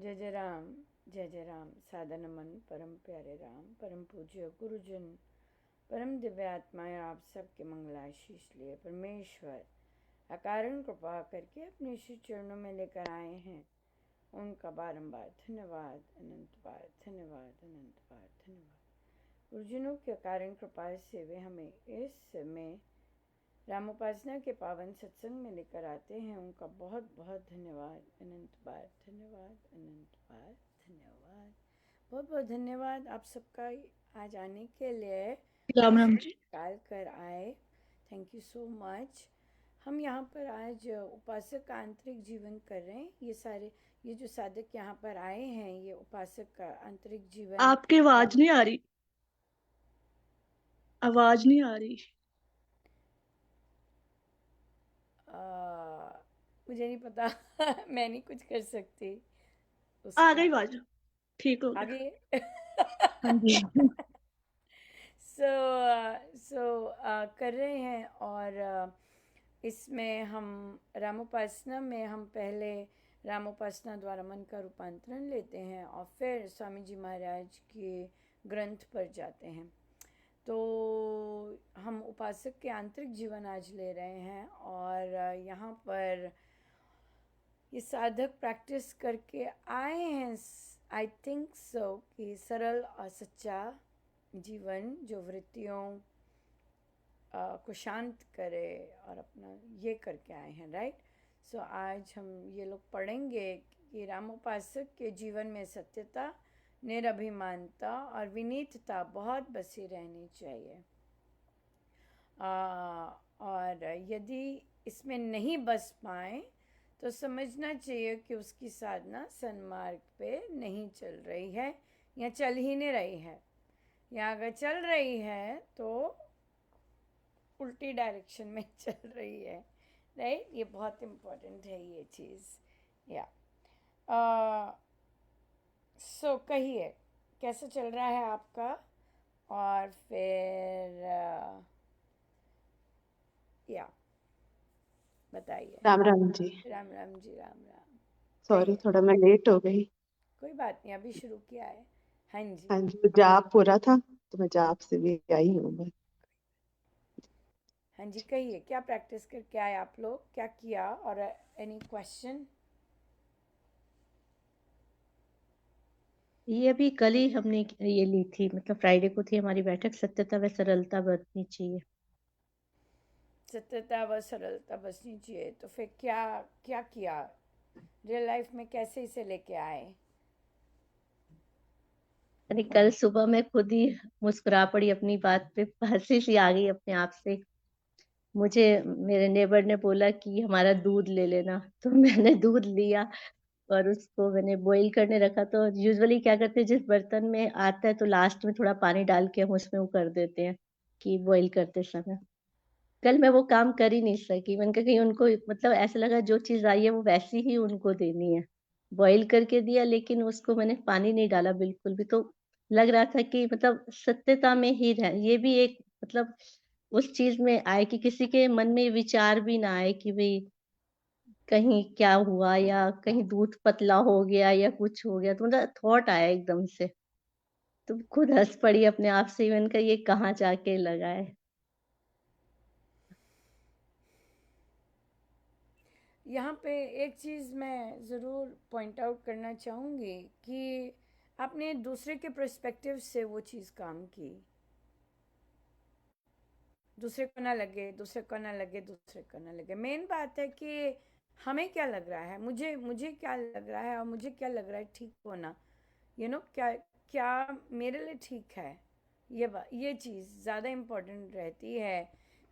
जय जय राम। सादा नमन परम प्यारे राम, परम पूज्य गुरुजन, परम दिव्य आत्माएं, आप सबके मंगलाशीष लिए परमेश्वर अकारण कृपा करके अपने श्री चरणों में लेकर आए हैं। उनका बारंबार धन्यवाद, अनंत बार धन्यवाद, अनंत बार धन्यवाद। गुरुजनों के अकारण कृपा से वे हमें इस समय रामोपासना के पावन सत्संग में लेकर आते हैं। उनका बहुत बहुत धन्यवाद, अनंत बार धन्यवाद, अनंत बार धन्यवाद। बहुत बहुत धन्यवाद आप सबका आज आने के लिए, राम आप राम सब जी। निकाल कर आए। Thank you so much. हम यहाँ पर आज उपासक का आंतरिक जीवन कर रहे हैं। ये जो साधक यहाँ पर आए हैं, ये उपासक का आंतरिक जीवन। आपकी आवाज नहीं आ रही, आवाज नहीं आ रही। मुझे नहीं पता मैं नहीं कुछ कर सकती आ उसका गई आवाज, ठीक हो गया। आगे। हाँ जी। सो कर रहे हैं। और इसमें हम रामोपासना में हम पहले रामोपासना द्वारा मन का रूपांतरण लेते हैं और फिर स्वामी जी महाराज के ग्रंथ पर जाते हैं। तो हम उपासक के आंतरिक जीवन आज ले रहे हैं। और यहाँ पर ये साधक प्रैक्टिस करके आए हैं, आई थिंक सो, कि सरल और सच्चा जीवन जो वृत्तियों को शांत करे और अपना ये करके आए हैं, राइट। सो आज हम ये लोग पढ़ेंगे कि रामोपासक के जीवन में सत्यता, निरभिमानता और विनीतता बहुत बसी रहनी चाहिए। और यदि इसमें नहीं बस पाए तो समझना चाहिए कि उसकी साधना सन्मार्ग पे नहीं चल रही है या चल ही नहीं रही है, या अगर चल रही है तो उल्टी डायरेक्शन में चल रही है, राइट। ये बहुत इम्पोर्टेंट है ये चीज़। या सो कहिए कैसा चल रहा है आपका। और फिर या बताइए। राम राम जी। राम राम जी, राम राम। सॉरी, कहिए। थोड़ा मैं लेट हो गई। कोई बात नहीं, अभी शुरू किया है। हाँ जी। हाँ जी, जाप पूरा था तो मैं जाप से भी आई हूँ मैं। हाँ जी, कहिए क्या प्रैक्टिस करके आए आप लोग, क्या किया, और एनी क्वेश्चन। ये अभी कल ही हमने ये ली थी, मतलब फ्राइडे को थी हमारी बैठक, सत्यता व सरलता बरतनी चाहिए। सत्यता व सरलता बसनी चाहिए, तो फिर क्या क्या किया रियल लाइफ में, कैसे इसे लेके आए। यानी कल सुबह मैं खुद ही मुस्कुरा पड़ी अपनी बात पे, हंसी सी आ गई अपने आप से। मुझे मेरे नेबर ने बोला कि हमारा दूध ले लेना, तो मैंने दूध लिया और उसको मैंने बॉईल करने रखा। तो यूजुअली क्या करते हैं, जिस बर्तन में आता है तो लास्ट में थोड़ा पानी डाल के हम उसमें वो कर देते हैं कि बॉईल करते समय। कल मैं वो काम कर ही नहीं सकी। मैंने कहा कहीं उनको मतलब ऐसा लगा जो चीज आई है वो वैसी ही उनको देनी है। बॉईल करके दिया, लेकिन उसको मैंने पानी नहीं डाला बिल्कुल भी। तो लग रहा था कि मतलब सत्यता में ही रह, ये भी एक मतलब उस चीज में आए कि किसी के मन में ये विचार भी ना आए कि भाई कहीं क्या हुआ या कहीं दूध पतला हो गया या कुछ हो गया। तो मतलब थॉट आया एकदम से, तो खुद हंस पड़ी अपने आप से। मैंने कहा ये कहाँ जाके लगा है। यहाँ पे एक चीज़ मैं ज़रूर पॉइंट आउट करना चाहूँगी कि आपने दूसरे के पर्सपेक्टिव से वो चीज़ काम की। दूसरे को ना लगे, दूसरे को ना लगे, दूसरे को ना लगे। मेन बात है कि हमें क्या लग रहा है, मुझे मुझे क्या लग रहा है और मुझे क्या लग रहा है ठीक होना, क्या क्या मेरे लिए ठीक है। ये चीज़ ज़्यादा इम्पोर्टेंट रहती है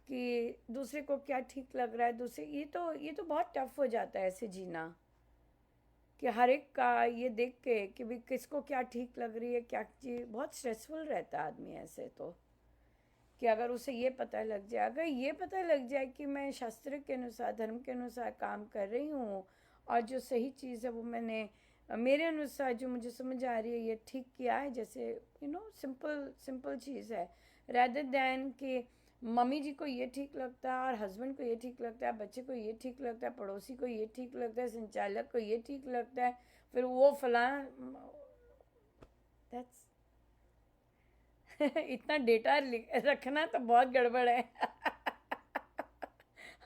कि दूसरे को क्या ठीक लग रहा है। दूसरे ये तो बहुत टफ हो जाता है ऐसे जीना, कि हर एक का ये देख के कि भाई किसको क्या ठीक लग रही है, क्या चीज़। बहुत स्ट्रेसफुल रहता है आदमी ऐसे। तो कि अगर उसे ये पता लग जाए, अगर ये पता लग जाए कि मैं शास्त्र के अनुसार, धर्म के अनुसार काम कर रही हूँ और जो सही चीज़ है वो मैंने मेरे अनुसार जो मुझे समझ आ रही है ये ठीक किया है, जैसे सिंपल सिंपल चीज़ है। रैदर दैन कि मम्मी जी को ये ठीक लगता है और हस्बैंड को ये ठीक लगता है, बच्चे को ये ठीक लगता है, पड़ोसी को ये ठीक लगता है, संचालक को ये ठीक लगता है, फिर वो फलाना। दैट्स इतना डेटा रखना तो बहुत गड़बड़ है।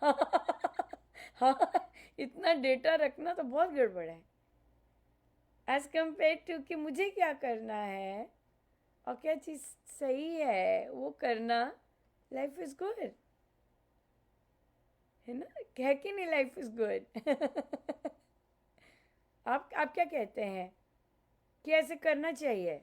हाँ, इतना डेटा रखना तो बहुत गड़बड़ है एज कम्पेयर टू कि मुझे क्या करना है और क्या चीज़ सही है वो करना। लाइफ इज गुड, है ना? कह कि नहीं लाइफ इज गुड। आप क्या कहते हैं कि ऐसे करना चाहिए?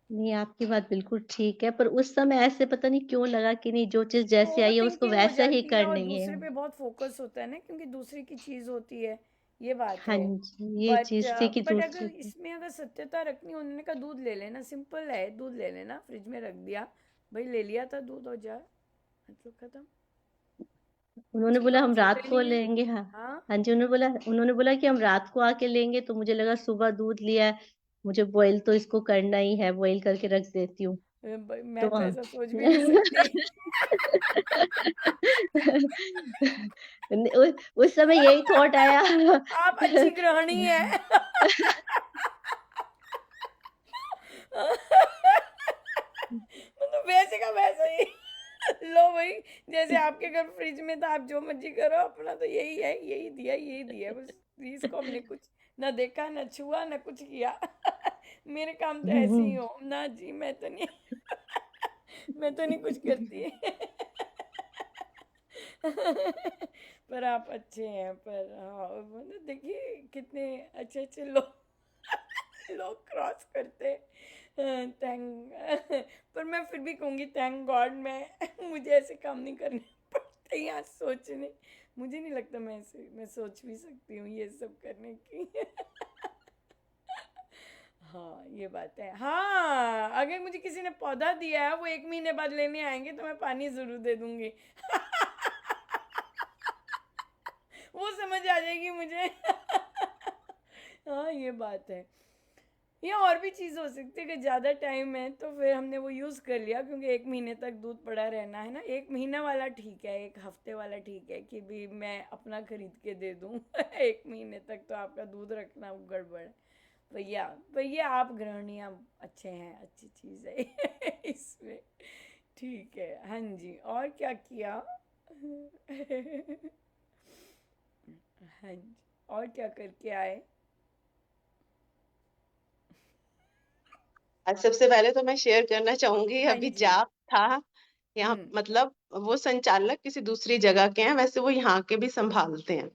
नहीं, आपकी बात बिल्कुल ठीक है, पर उस समय ऐसे पता नहीं क्यों लगा कि नहीं, जो चीज़ जैसे ओवर आई है उसको थिंकिंग हो वैसा ही जाती है और करनी है। दूसरे पे बहुत फोकस होता है ना, क्योंकि दूसरे की चीज़ होती है, ये बात हाँ है। जी, ये बट चीज़ थी कि बट अगर दूसरे की। इसमें अगर सत्यता रखनी, उन्होंने कहा दूध ले लेना, सिंपल है, दूध ले लेना, फ्रिज में रख दिया, भाई ले लिया था दूध और जा, मतलब खत्म। उन्होंने बोला चीज़ों को हम रात छोटे को नहीं है। लेंगे, हाँ। हाँ, हाँ जी, उन्होंने बोला कि हम रात को आके लेंगे, तो मुझे लगा सुबह दूध लिया है, मुझे बॉईल तो इसको करना ही है, बॉईल करके रख देती हूँ। मैं तो तो वहाँ ऐसा सोच भी नहीं सकती। उस समय यही थॉट आया। आप अच्छी गृहिणी है। मतलब वैसे का वैसा ही। लो भाई, जैसे आपके घर फ्रिज में था, आप जो मर्जी करो, अपना तो यही है, यही दिया बस। इसको हमने कुछ ना देखा, ना छुआ, ना कुछ किया। मेरे काम तो ऐसे ही हो ना जी, मैं तो नहीं। मैं तो नहीं कुछ करती। पर आप अच्छे हैं, पर हाँ, मतलब देखिए कितने अच्छे अच्छे लोग लोग क्रॉस करते। थैंक पर मैं फिर भी कहूँगी थैंक गॉड, मैं मुझे ऐसे काम नहीं करने पड़ते यहाँ सोचने। मुझे नहीं लगता मैं सोच भी सकती हूँ ये सब करने की। हाँ, ये बात है। हाँ, अगर मुझे किसी ने पौधा दिया है, वो 1 महीने बाद लेने आएंगे, तो मैं पानी जरूर दे दूंगी। वो समझ आ जाएगी मुझे। हाँ, ये बात है। या और भी चीज़ हो सकती है कि ज़्यादा टाइम है तो फिर हमने वो यूज़ कर लिया, क्योंकि 1 महीने तक दूध पड़ा रहना है ना। 1 महीना वाला ठीक है, 1 हफ्ते वाला ठीक है कि भी मैं अपना खरीद के दे दूँ। 1 महीने तक तो आपका दूध रखना गड़बड़ है। भैया भैया, आप गृहिणियाँ अच्छे हैं, अच्छी चीज़ है। इसमें ठीक है। हाँ जी, और क्या किया? हाँ जी, और क्या करके आए? आज सबसे पहले तो मैं शेयर करना चाहूंगी, हाँ अभी जी। जाप था यहाँ, हम्म। मतलब वो संचालक किसी दूसरी जगह के हैं, वैसे वो यहाँ के भी संभालते हैं।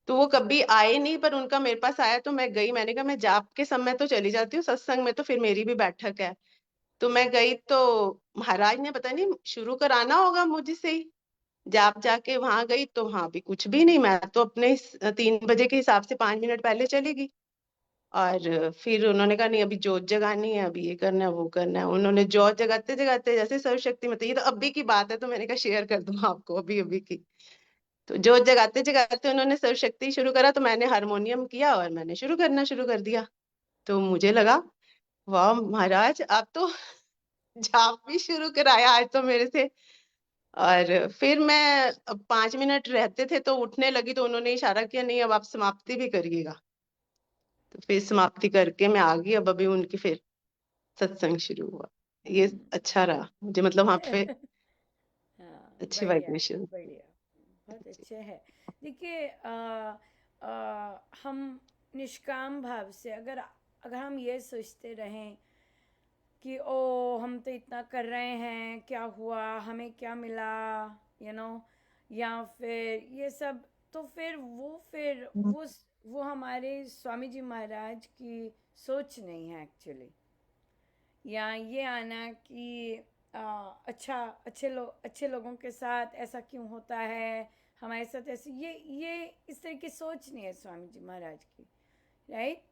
तो वो कभी आए नहीं, पर उनका मेरे पास आया तो मैं गई। मैंने कहा मैं जाप के समय तो चली जाती हूँ, सत्संग में तो फिर मेरी भी बैठक है। तो मैं गई तो महाराज ने पता नहीं शुरू कराना होगा मुझसे ही, जाप जाके वहां गई तो वहां भी कुछ भी नहीं। मैं तो अपने 3 बजे के हिसाब से 5 मिनट पहले चली गई। और फिर उन्होंने कहा नहीं, अभी जोत जगानी है, अभी ये करना है, वो करना है। उन्होंने जोत जगाते जगाते जैसे सर्वशक्ति मत, ये तो अभी की बात है, तो मैंने कहा शेयर कर दूं आपको, अभी अभी की। तो जोत जगाते जगाते उन्होंने सर्वशक्ति शुरू करा, तो मैंने हारमोनियम किया और मैंने शुरू कर दिया। तो मुझे लगा वाह महाराज, आप तो जाप भी शुरू कराया आज तो मेरे से। और फिर मैं, अब 5 मिनट रहते थे तो उठने लगी, तो उन्होंने इशारा किया नहीं अब आप समाप्ति भी करिएगा। तो फिर समाप्ति करके मैं आ गई। अब अभी उनकी फिर सत्संग शुरू हुआ। ये हम्म। अच्छा रहा मुझे, मतलब वहां पे हाँ, अच्छी बढ़िया वाइब्रेशन। बढ़िया, बहुत अच्छे है। देखिए हम निष्काम भाव से, अगर अगर हम ये सोचते रहें कि ओ हम तो इतना कर रहे हैं, क्या हुआ, हमें क्या मिला, यू नो, या फिर ये सब, तो फिर वो हमारे स्वामी जी महाराज की सोच नहीं है एक्चुअली। या ये आना कि आ, अच्छा, अच्छे लोगों के साथ ऐसा क्यों होता है, हमारे साथ ऐसे, ये इस तरह की सोच नहीं है स्वामी जी महाराज की। राइट?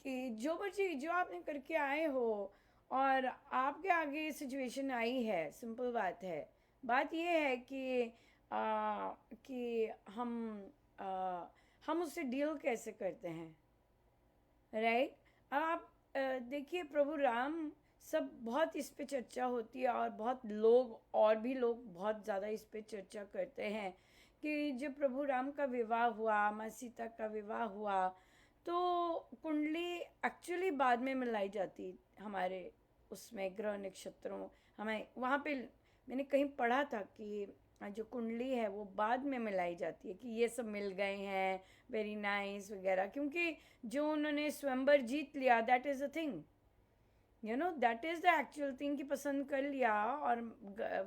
कि जो मर्जी जो आपने करके आए हो और आपके आगे सिचुएशन आई है, सिंपल बात है। बात ये है कि आ, हम उससे डील कैसे करते हैं। राइट? अब आप देखिए, प्रभु राम सब बहुत इस पे चर्चा होती है, और बहुत लोग, और भी लोग बहुत ज़्यादा इस पे चर्चा करते हैं कि जब प्रभु राम का विवाह हुआ, माँ सीता का विवाह हुआ, तो कुंडली एक्चुअली बाद में मिलाई जाती हमारे उसमें ग्रह नक्षत्रों, हमें वहाँ पे मैंने कहीं पढ़ा था कि जो कुंडली है वो बाद में मिलाई जाती है, कि ये सब मिल गए हैं, वेरी नाइस वगैरह, क्योंकि जो उन्होंने स्वयंवर जीत लिया, that is a thing, you know, that is the actual thing, कि पसंद कर लिया और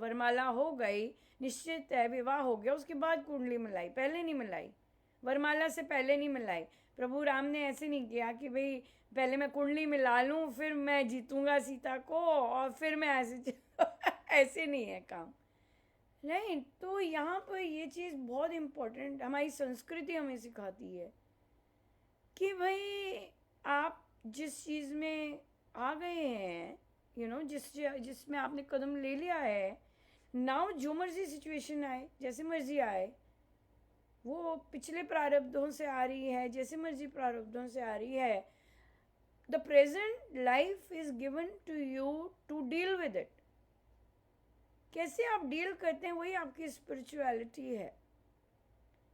वरमाला हो गई, निश्चित है, विवाह हो गया, उसके बाद कुंडली मिलाई, पहले नहीं मिलाई, वरमाला से पहले नहीं मिलाई। प्रभु राम ने ऐसे नहीं किया कि भाई पहले मैं कुंडली मिला लूँ फिर मैं जीतूंगा सीता को और फिर मैं ऐसे ऐसे नहीं है काम, नहीं। तो यहाँ पर ये चीज़ बहुत इम्पोर्टेंट हमारी संस्कृति हमें सिखाती है कि भाई आप जिस चीज़ में आ गए हैं, यू नो, जिसमें आपने कदम ले लिया है, नाउ जो मर्जी सिचुएशन आए, जैसे मर्जी आए, वो पिछले प्रारब्धों से आ रही है, जैसे मर्जी प्रारब्धों से आ रही है, the present life is given to you to deal with it. कैसे आप डील करते हैं वही आपकी स्पिरिचुअलिटी है।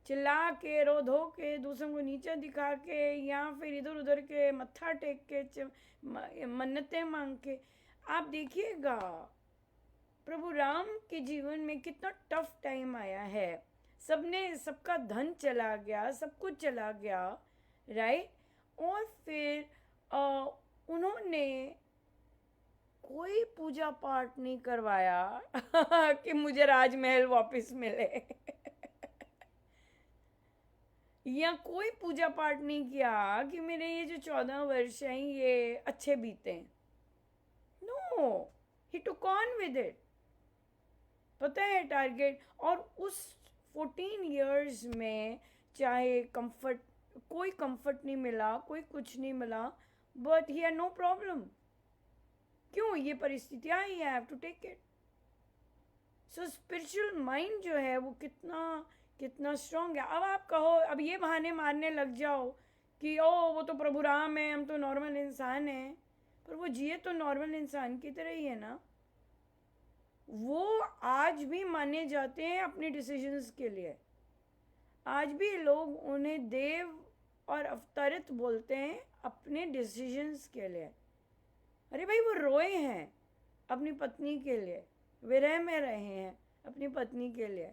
चिल्ला के, रो धो के, दूसरों को नीचा दिखा के, या फिर इधर उधर के मत्था टेक के, मन्नतें मांग के, आप देखिएगा प्रभु राम के जीवन में कितना टफ टाइम आया है, सबका धन चला गया, सब कुछ चला गया, राइट। और फिर उन्होंने कोई पूजा पाठ नहीं करवाया कि मुझे राजमहल वापस मिले या कोई पूजा पाठ नहीं किया कि मेरे ये जो 14 वर्ष हैं ये अच्छे बीते। No, he took on with it. पता है टारगेट, और उस 14 इयर्स में चाहे कोई कंफर्ट नहीं मिला, कोई कुछ नहीं मिला, but he had no problem. क्यों? ये परिस्थितियाँ ही, have to take it. So spiritual mind जो है वो कितना स्ट्रांग है। अब आप कहो, अब ये बहाने मारने लग जाओ कि ओ वो तो प्रभु राम है, हम तो नॉर्मल इंसान हैं, पर वो जिए तो नॉर्मल इंसान की तरह ही है ना। वो आज भी माने जाते हैं अपने डिसीजंस के लिए, आज भी लोग उन्हें देव और अवतरित बोलते हैं अपने डिसीजंस के लिए। अरे भाई, वो रोए हैं अपनी पत्नी के लिए, विरह में रहे हैं अपनी पत्नी के लिए।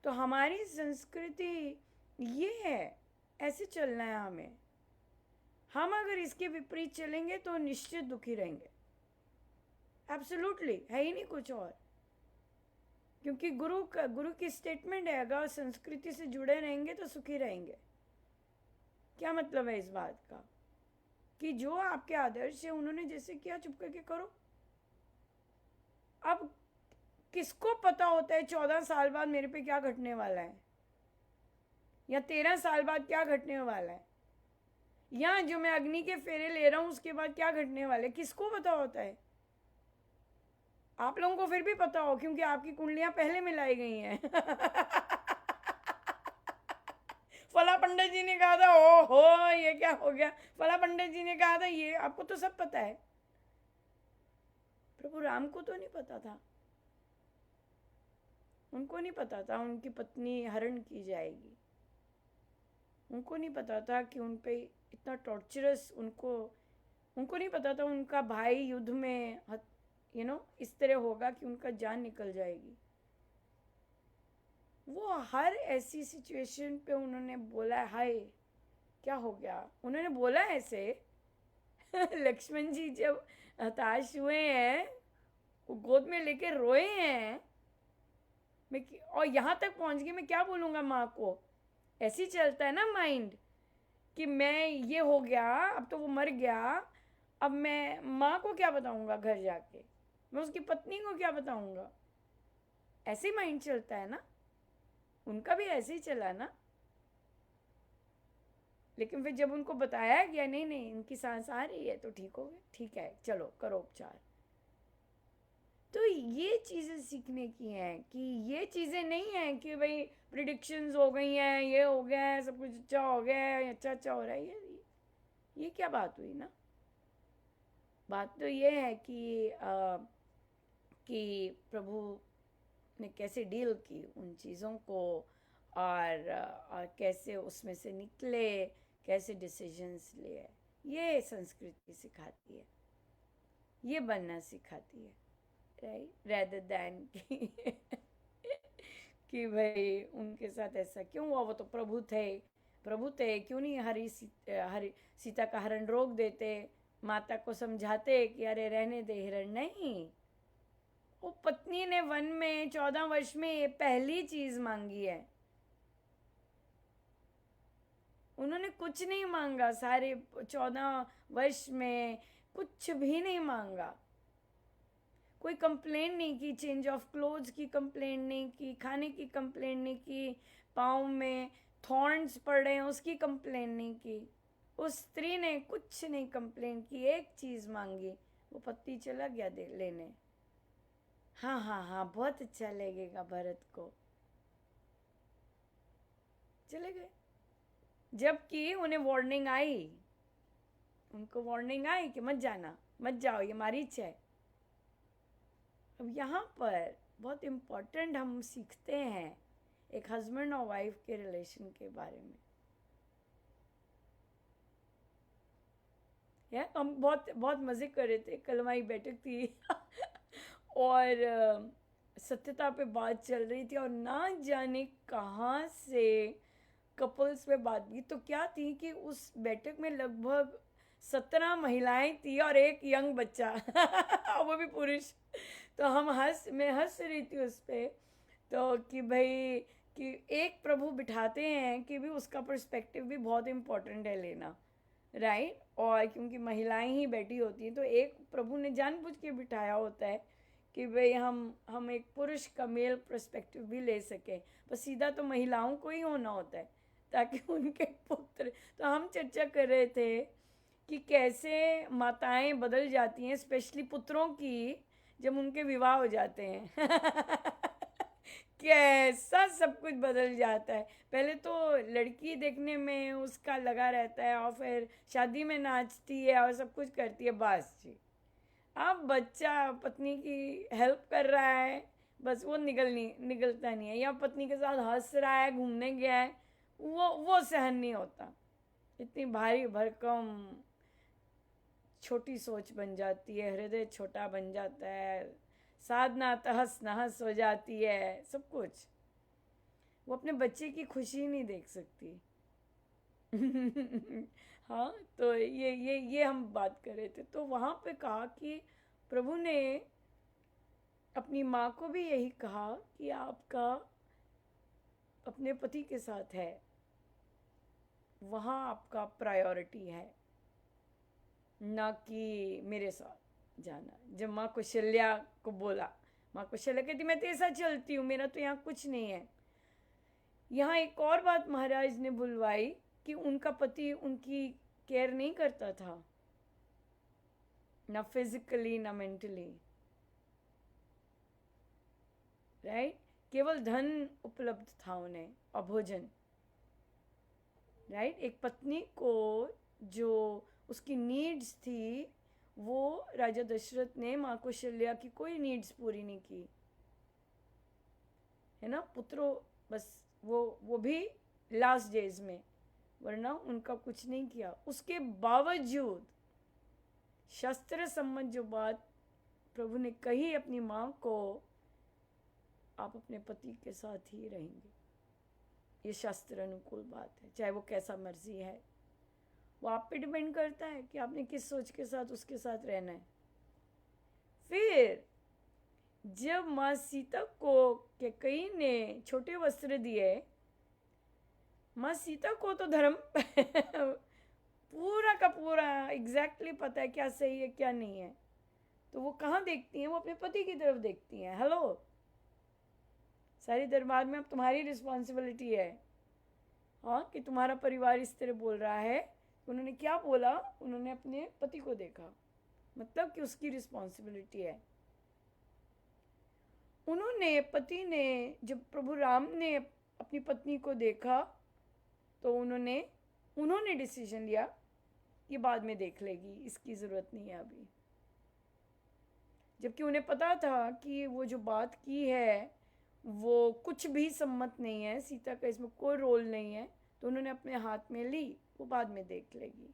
तो हमारी संस्कृति ये है, ऐसे चलना है हमें। हम अगर इसके विपरीत चलेंगे तो निश्चित दुखी रहेंगे, एब्सोल्युटली, है ही नहीं कुछ और। क्योंकि गुरु की स्टेटमेंट है, अगर संस्कृति से जुड़े रहेंगे तो सुखी रहेंगे। क्या मतलब है इस बात का? कि जो आपके आदर्श है, उन्होंने जैसे किया चुप करके करो। अब किसको पता होता है 14 साल बाद मेरे पे क्या घटने वाला है, या 13 साल बाद क्या घटने वाला है, या जो मैं अग्नि के फेरे ले रहा हूं उसके बाद क्या घटने वाला है, किसको पता होता है? आप लोगों को फिर भी पता हो, क्योंकि आपकी कुंडलियां पहले मिलाई गई हैं फला पंडित जी ने कहा था, ओ हो ये क्या हो गया, फला पंडित जी ने कहा था ये, आपको तो सब पता है। प्रभु राम को तो नहीं पता था, उनको नहीं पता था उनकी पत्नी हरण की जाएगी, उनको नहीं पता था कि उन पे इतना टॉर्चरस, उनको नहीं पता था उनका भाई युद्ध में इस तरह होगा कि उनका जान निकल जाएगी। वो हर ऐसी सिचुएशन पे उन्होंने बोला, हाय क्या हो गया, उन्होंने बोला ऐसे लक्ष्मण जी जब हताश हुए हैं, वो गोद में लेके रोए हैं, और यहाँ तक पहुँच गई, मैं क्या बोलूँगा माँ को। ऐसे ही चलता है ना माइंड, कि मैं ये हो गया, अब तो वो मर गया, अब मैं माँ को क्या बताऊँगा घर जाके, मैं उसकी पत्नी को क्या बताऊँगा। ऐसे ही माइंड चलता है ना, उनका भी ऐसे ही चला ना। लेकिन फिर जब उनको बताया गया नहीं नहीं इनकी सांस आ रही है तो ठीक हो गया, ठीक है चलो करो उपचार। तो ये चीज़ें सीखने की हैं, कि ये चीज़ें नहीं हैं कि भाई प्रिडिक्शंस हो गई हैं, ये हो गया है, सब कुछ अच्छा हो गया है, अच्छा अच्छा हो रहा है, ये क्या बात हुई ना। बात तो ये है कि प्रभु ने कैसे डील की उन चीज़ों को, और कैसे उसमें से निकले, कैसे डिसीजंस लिए, ये संस्कृति सिखाती है, ये बनना सिखाती है, राइट, रेदर देन कि भाई उनके साथ ऐसा क्यों हुआ, वो तो प्रभु थे, क्यों नहीं हरी सीता का हरण रोक देते, माता को समझाते कि अरे रहने दे हिरण। नहीं, वो पत्नी ने वन में 14 वर्ष में ये पहली चीज मांगी है। उन्होंने कुछ नहीं मांगा, सारे 14 वर्ष में कुछ भी नहीं मांगा, कोई कंप्लेंट नहीं की, चेंज ऑफ क्लोथ्स की कंप्लेंट नहीं की, खाने की कंप्लेंट नहीं की, पाँव में थॉर्न्स पड़ रहे हैं उसकी कंप्लेंट नहीं की। उस स्त्री ने कुछ नहीं कंप्लेंट की, एक चीज मांगी, वो पति चला गया लेने। हाँ हाँ हाँ, बहुत अच्छा लगेगा भरत को, चले गए। जबकि उन्हें वार्निंग आई, उनको वार्निंग आई कि मत जाना, मत जाओ, ये मारीच है। अब यहाँ पर बहुत इम्पोर्टेंट हम सीखते हैं एक हस्बैंड और वाइफ के रिलेशन के बारे में। यार हम बहुत बहुत मज़े कर रहे थे, कल हमारी बैठक थी और सत्यता पे बात चल रही थी, और ना जाने कहाँ से कपल्स पे बात की। तो क्या थी कि उस बैठक में लगभग 17 महिलाएं थी और एक यंग बच्चा वो भी पुरुष। तो मैं हंस रही थी उस पर, तो कि भाई कि एक प्रभु बिठाते हैं कि भी उसका पर्सपेक्टिव भी बहुत इम्पोर्टेंट है लेना, राइट। और क्योंकि महिलाएं ही बैठी होती हैं, तो एक प्रभु ने जानबूझ के बिठाया होता है कि भाई हम एक पुरुष का मेल पर्सपेक्टिव भी ले सकें, पर सीधा तो महिलाओं को ही होना होता है ताकि उनके पुत्र। तो हम चर्चा कर रहे थे कि कैसे माताएं बदल जाती हैं, स्पेशली पुत्रों की, जब उनके विवाह हो जाते हैं कैसा सब कुछ बदल जाता है। पहले तो लड़की देखने में उसका लगा रहता है, और फिर शादी में नाचती है और सब कुछ करती है, बस जी। अब बच्चा पत्नी की हेल्प कर रहा है, बस वो निकलता नहीं है, या पत्नी के साथ हंस रहा है, घूमने गया है, वो सहन नहीं होता। इतनी भारी भरकम छोटी सोच बन जाती है, हृदय छोटा बन जाता है, साधना तहस नहस हो जाती है, सब कुछ। वो अपने बच्चे की खुशी नहीं देख सकती हाँ, तो ये हम बात कर रहे थे। तो वहाँ पे कहा कि प्रभु ने अपनी माँ को भी यही कहा कि आपका अपने पति के साथ है, वहाँ आपका प्रायोरिटी है, ना कि मेरे साथ जाना। जब माँ कौशल्या को बोला, माँ कौशल्या कहती मैं तेरे साथ चलती हूँ, मेरा तो यहाँ कुछ नहीं है। यहाँ एक और बात महाराज ने बुलवाई कि उनका पति उनकी केयर नहीं करता था, ना फिजिकली ना मेंटली, राइट। केवल धन उपलब्ध था उन्हें और भोजन, राइट। एक पत्नी को जो उसकी नीड्स थी, वो राजा दशरथ ने माँ कौशल्या की कोई नीड्स पूरी नहीं की, है ना। पुत्रों बस वो भी लास्ट डेज में, वरना उनका कुछ नहीं किया। उसके बावजूद शास्त्र सम्मत जो बात प्रभु ने कही अपनी माँ को, आप अपने पति के साथ ही रहेंगे, ये शास्त्र अनुकूल बात है, चाहे वो कैसा मर्जी है। वो आप पे डिपेंड करता है कि आपने किस सोच के साथ उसके साथ रहना है। फिर जब माँ सीता को कैकेयी ने छोटे वस्त्र दिए, माँ सीता को तो धर्म पूरा का पूरा एग्जैक्टली पता है क्या सही है क्या नहीं है। तो वो कहाँ देखती हैं? वो अपने पति की तरफ देखती हैं। हेलो, सारी दरबार में अब तुम्हारी रिस्पॉन्सिबिलिटी है, हाँ, कि तुम्हारा परिवार इस तरह बोल रहा है। उन्होंने क्या बोला? उन्होंने अपने पति को देखा, मतलब कि उसकी रिस्पॉन्सिबिलिटी है। पति ने जब प्रभु राम ने अपनी पत्नी को देखा, तो उन्होंने डिसीजन लिया, ये बाद में देख लेगी, इसकी ज़रूरत नहीं है अभी। जबकि उन्हें पता था कि वो जो बात की है वो कुछ भी सम्मत नहीं है, सीता का इसमें कोई रोल नहीं है, तो उन्होंने अपने हाथ में ली, वो बाद में देख लेगी।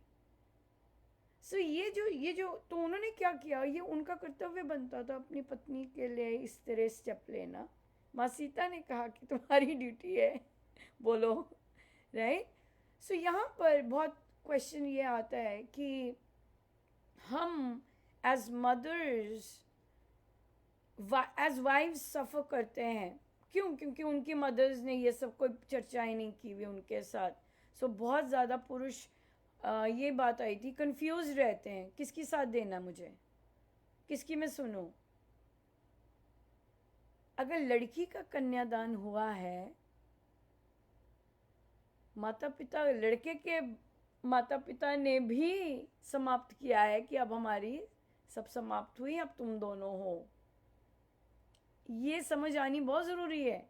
सो ये जो तो उन्होंने क्या किया, ये उनका कर्तव्य बनता था अपनी पत्नी के लिए इस तरह स्टेप लेना। माँ सीता ने कहा कि तुम्हारी ड्यूटी है, बोलो, राइट। सो यहाँ पर बहुत क्वेश्चन ये आता है कि हम एज मदर्स, एज वाइव्स सफ़र करते हैं। क्यों? क्योंकि उनकी मदर्स ने ये सब कोई चर्चाएं नहीं की हुई उनके साथ। सो बहुत ज़्यादा पुरुष ये बात आई थी, कंफ्यूज रहते हैं किसकी साथ देना मुझे, किसकी मैं सुनूं। अगर लड़की का कन्यादान हुआ है, माता पिता, लड़के के माता पिता ने भी समाप्त किया है कि अब हमारी सब समाप्त हुई, अब तुम दोनों हो। ये समझ आनी बहुत ज़रूरी है।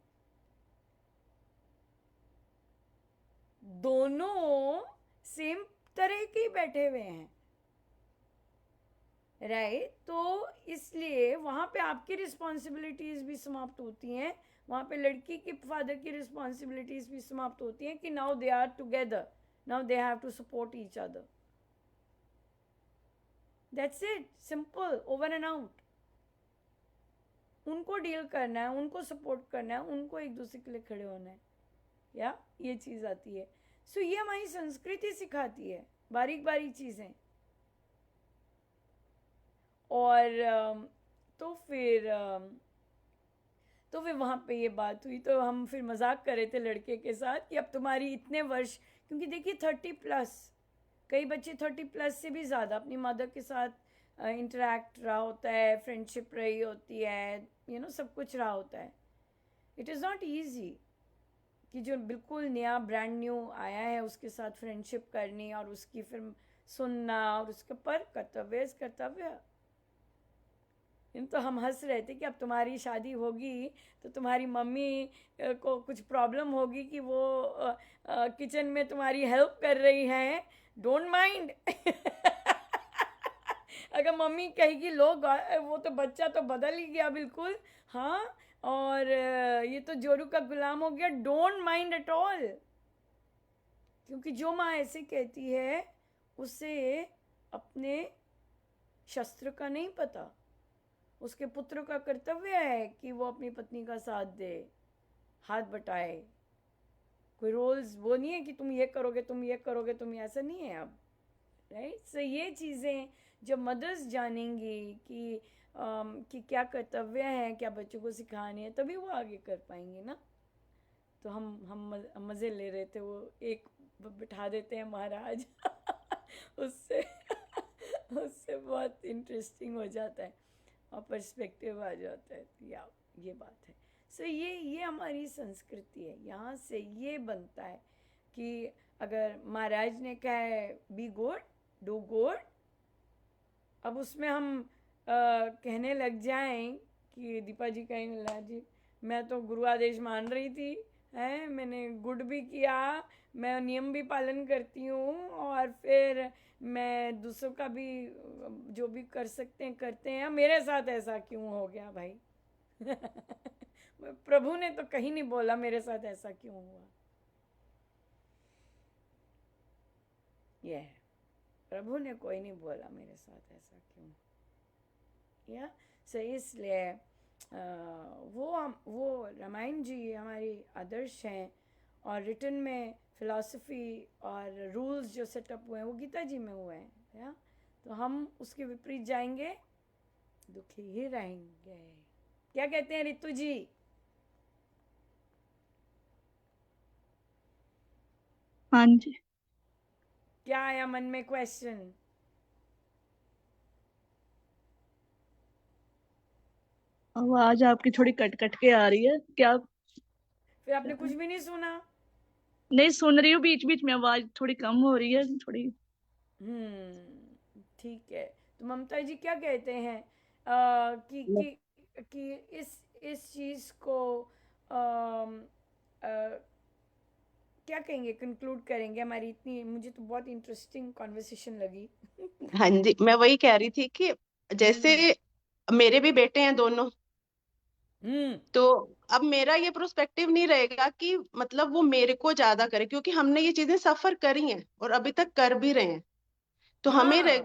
दोनों सेम तरह के ही बैठे हुए हैं, राइट। तो इसलिए वहाँ पे आपकी रिस्पॉन्सिबिलिटीज़ भी समाप्त होती हैं, वहाँ पे लड़की की फादर की रिस्पॉन्सिबिलिटीज़ भी समाप्त होती हैं कि now they are together, now they have to support each other. That's it, simple, over and out. उनको डील करना है, उनको सपोर्ट करना है, उनको एक दूसरे के लिए खड़े होना है, या ये चीज़ आती है। सो ये हमारी संस्कृति सिखाती है बारीक बारीक चीज़ें। और तो फिर वहाँ पे ये बात हुई, तो हम फिर मजाक कर रहे थे लड़के के साथ कि अब तुम्हारी इतने वर्ष, क्योंकि देखिए 30+, कई बच्चे 30+ से भी ज़्यादा अपनी मदर के साथ इंटरेक्ट रहा होता है, फ्रेंडशिप रही होती है, सब कुछ रहा होता है। इट इज़ नॉट ईजी कि जो बिल्कुल नया ब्रांड न्यू आया है उसके साथ फ्रेंडशिप करनी और उसकी फिर सुनना और उसके पर कर्तव्य। तो हम हंस रहे थे कि अब तुम्हारी शादी होगी तो तुम्हारी मम्मी को कुछ प्रॉब्लम होगी कि वो किचन में तुम्हारी हेल्प कर रही हैं, डोंट माइंड। अगर मम्मी कहेगी लो वो तो बच्चा तो बदल ही गया बिल्कुल, हाँ, और ये तो जोरू का गुलाम हो गया, डोंट माइंड एट ऑल। क्योंकि जो माँ ऐसे कहती है उसे अपने शस्त्र का नहीं पता, उसके पुत्र का कर्तव्य है कि वो अपनी पत्नी का साथ दे, हाथ बटाए। कोई रोल्स वो नहीं है कि तुम ये करोगे, तुम ये करोगे, तुम ऐसा नहीं है अब, राइट। सो ये चीज़ें जब मदर्स जानेंगी कि क्या कर्तव्य है, क्या बच्चों को सिखाने हैं, तभी वो आगे कर पाएंगे ना। तो हम मज़े ले रहे थे, वो एक बिठा देते हैं महाराज उससे उससे बहुत इंटरेस्टिंग हो जाता है और पर्सपेक्टिव आ जाता है, या ये बात है। सो ये हमारी संस्कृति है, यहाँ से ये बनता है कि अगर महाराज ने कहा है बी गुड, डू गुड, अब उसमें हम कहने लग जाएं कि दीपा जी कहेंगे ला जी मैं तो गुरु आदेश मान रही थी, है मैंने गुड भी किया, मैं नियम भी पालन करती हूँ, और फिर मैं दूसरों का भी जो भी कर सकते हैं करते हैं, मेरे साथ ऐसा क्यों हो गया भाई? प्रभु ने तो कहीं नहीं बोला मेरे साथ ऐसा क्यों हुआ। ये प्रभु ने कोई नहीं बोला मेरे साथ ऐसा क्यों, या सही। इसलिए वो रामायण जी हमारी आदर्श हैं, और रिटन में फिलॉसफी और रूल्स जो सेटअप हुए हैं वो गीता जी में हुए हैं, या तो हम उसके विपरीत जाएंगे दुखी ही रहेंगे। क्या कहते हैं रितु जी? हाँ जी। क्या आया मन में क्वेश्चन? आवाज आपकी थोड़ी कट कट के आ रही है, क्या? फिर आपने कुछ भी नहीं सुना? नहीं सुन रही हूँ, बीच बीच में आवाज थोड़ी कम हो रही है थोड़ी। ठीक है। तो ममता जी क्या कहते हैं कि इस चीज को क्या कहेंगे, कंक्लूड करेंगे हमारी इतनी, मुझे तो बहुत इंटरेस्टिंग कॉन्वर्सेशन लगी। हाँ जी, मैं वही कह रही थी कि जैसे मेरे भी बेटे हैं दोनों, हम्म। तो अब मेरा ये प्रोस्पेक्टिव नहीं रहेगा कि मतलब वो मेरे को ज्यादा करे, क्योंकि हमने ये चीजें सफर करी हैं और अभी तक कर भी रहे हैं। तो हमें हाँ,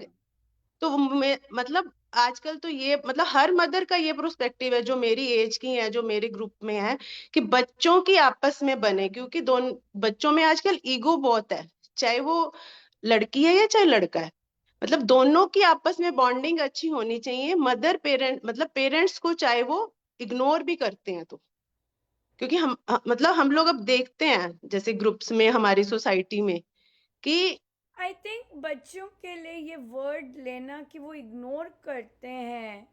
तो मतलब आजकल तो ये मतलब हर मदर का ये प्रोस्पेक्टिव है जो मेरी एज की है, जो मेरे ग्रुप में है, कि बच्चों की आपस में बने, क्योंकि दोनों बच्चों में आजकल ईगो बहुत है, चाहे वो लड़की है या चाहे लड़का है। मतलब दोनों की आपस में बॉन्डिंग अच्छी होनी चाहिए, मदर पेरेंट मतलब पेरेंट्स को चाहे वो इग्नोर भी करते हैं तो, क्योंकि मतलब हम लोग अब देखते हैं जैसे ग्रुप्स में हमारी सोसाइटी में कि आई थिंक बच्चों के लिए ये वर्ड लेना कि वो इग्नोर करते हैं,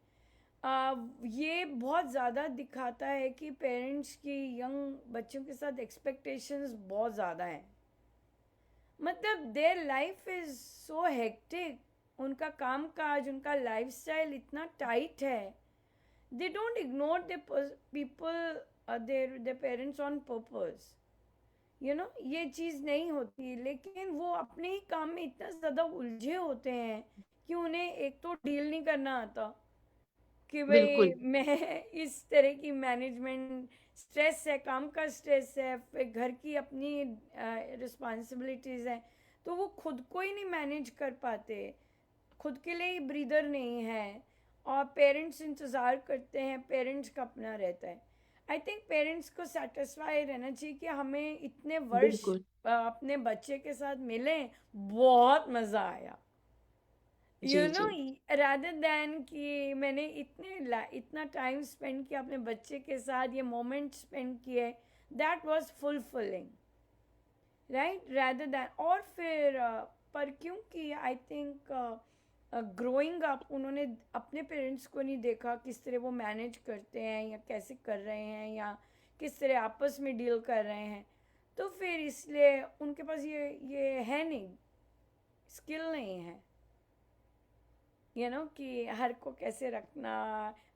ये बहुत ज़्यादा दिखाता है कि पेरेंट्स की यंग बच्चों के साथ एक्सपेक्टेशंस बहुत ज़्यादा हैं। मतलब their life is so hectic, उनका काम काज, उनका लाइफस्टाइल इतना टाइट है, they don't ignore people, their parents on purpose, ये चीज़ नहीं होती, लेकिन वो अपने ही काम में इतना ज़्यादा उलझे होते हैं कि उन्हें एक तो डील नहीं करना आता कि भाई बिल्कुल मैं इस तरह की मैनेजमेंट, स्ट्रेस है, काम का स्ट्रेस है, फिर घर की अपनी रिस्पॉन्सिबिलिटीज़ हैं, तो वो खुद को ही नहीं मैनेज कर पाते, खुद के लिए ही ब्रीदर नहीं है, और पेरेंट्स इंतज़ार करते हैं, पेरेंट्स का अपना रहता है। आई थिंक पेरेंट्स को सेटिस्फाई रहना चाहिए कि हमें इतने वर्ष बिल्कुल। अपने बच्चे के साथ मिले, बहुत मज़ा आया, जी जी। रादर दैन कि मैंने इतना टाइम स्पेंड किया अपने बच्चे के साथ, ये मोमेंट स्पेंड किए, that was fulfilling, right, rather than. और फिर पर क्योंकि आई थिंक ग्रोइंग अप उन्होंने अपने पेरेंट्स को नहीं देखा किस तरह वो मैनेज करते हैं या कैसे कर रहे हैं या किस तरह आपस में डील कर रहे हैं, तो फिर इसलिए उनके पास ये है नहीं, स्किल नहीं है, कि हर को कैसे रखना।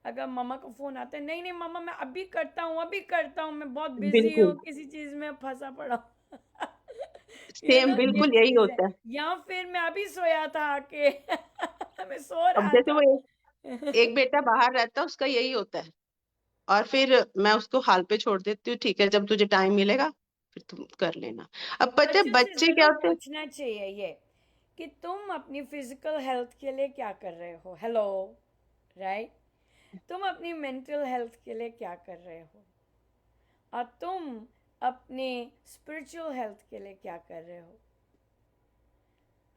अगर मम्मा का फ़ोन आता है, नहीं नहीं मम्मा मैं अभी करता हूँ, अभी करता हूँ, मैं बहुत बिजी हूँ, बिल्कुल किसी चीज़ में फंसा पड़ा हूँ। सेम, ये बिल्कुल यही चीज़ है, होता है। या फिर मैं अभी सोया था आके मैं सो अब रहा जैसे था। वो एक बेटा बाहर रहता है, उसका यही होता है, और फिर मैं उसको हाल पे छोड़ देती हूँ, ठीक है जब तुझे टाइम मिलेगा फिर तुम कर लेना। अब पता है बच्चों से बच्चे क्या ज़रूर होते हैं। पूछना चाहिए ये कि तुम अपनी फिजिकल हेल्थ के लिए क्या कर रहे हो, हेलो, राइट, तुम अपनी मेंटल हेल्थ के लिए क्या कर रहे हो, और तुम अपनी स्पिरिचुअल हेल्थ के लिए क्या कर रहे हो।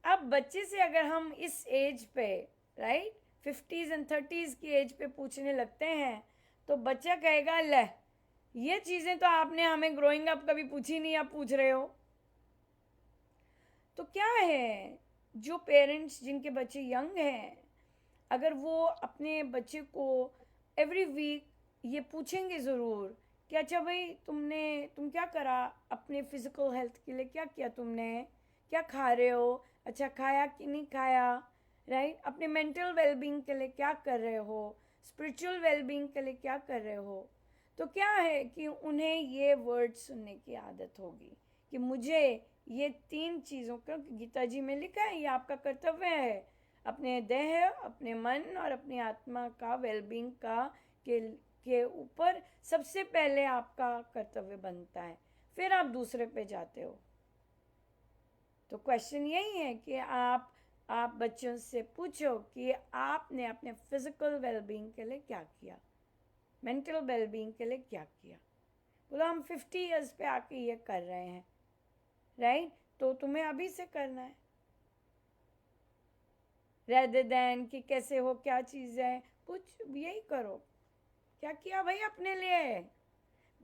अब बच्चे से अगर हम इस एज पे, राइट, 50s एंड 30s की एज पे पूछने लगते हैं, तो बच्चा कहेगा ले, ये चीज़ें तो आपने हमें ग्रोइंग अप कभी पूछी नहीं, आप पूछ रहे हो। तो क्या है, जो पेरेंट्स जिनके बच्चे यंग हैं, अगर वो अपने बच्चे को एवरी वीक ये पूछेंगे ज़रूर कि अच्छा भाई तुम क्या करा अपने फिजिकल हेल्थ के लिए, क्या किया तुमने, क्या खा रहे हो, अच्छा खाया कि नहीं खाया, राइट, अपने मेंटल वेलबींग के लिए क्या कर रहे हो, स्पिरिचुअल वेलबींग के लिए क्या कर रहे हो, तो क्या है कि उन्हें ये वर्ड सुनने की आदत होगी कि मुझे ये 3 चीज़ों का, गीता जी में लिखा है, ये आपका कर्तव्य है, अपने देह, अपने मन और अपनी आत्मा का वेलबींग के ऊपर सबसे पहले आपका कर्तव्य बनता है, फिर आप दूसरे पे जाते हो। तो क्वेश्चन यही है कि आप बच्चों से पूछो कि आपने अपने फिजिकल वेलबींग के लिए क्या किया, मेंटल वेलबींग के लिए क्या किया। बोलो हम 50 ईयर्स पे आके ये कर रहे हैं, राइट, तो तुम्हें अभी से करना है, रेदर देन कि कैसे हो, क्या चीज़ है, कुछ यही करो, क्या किया भाई अपने लिए,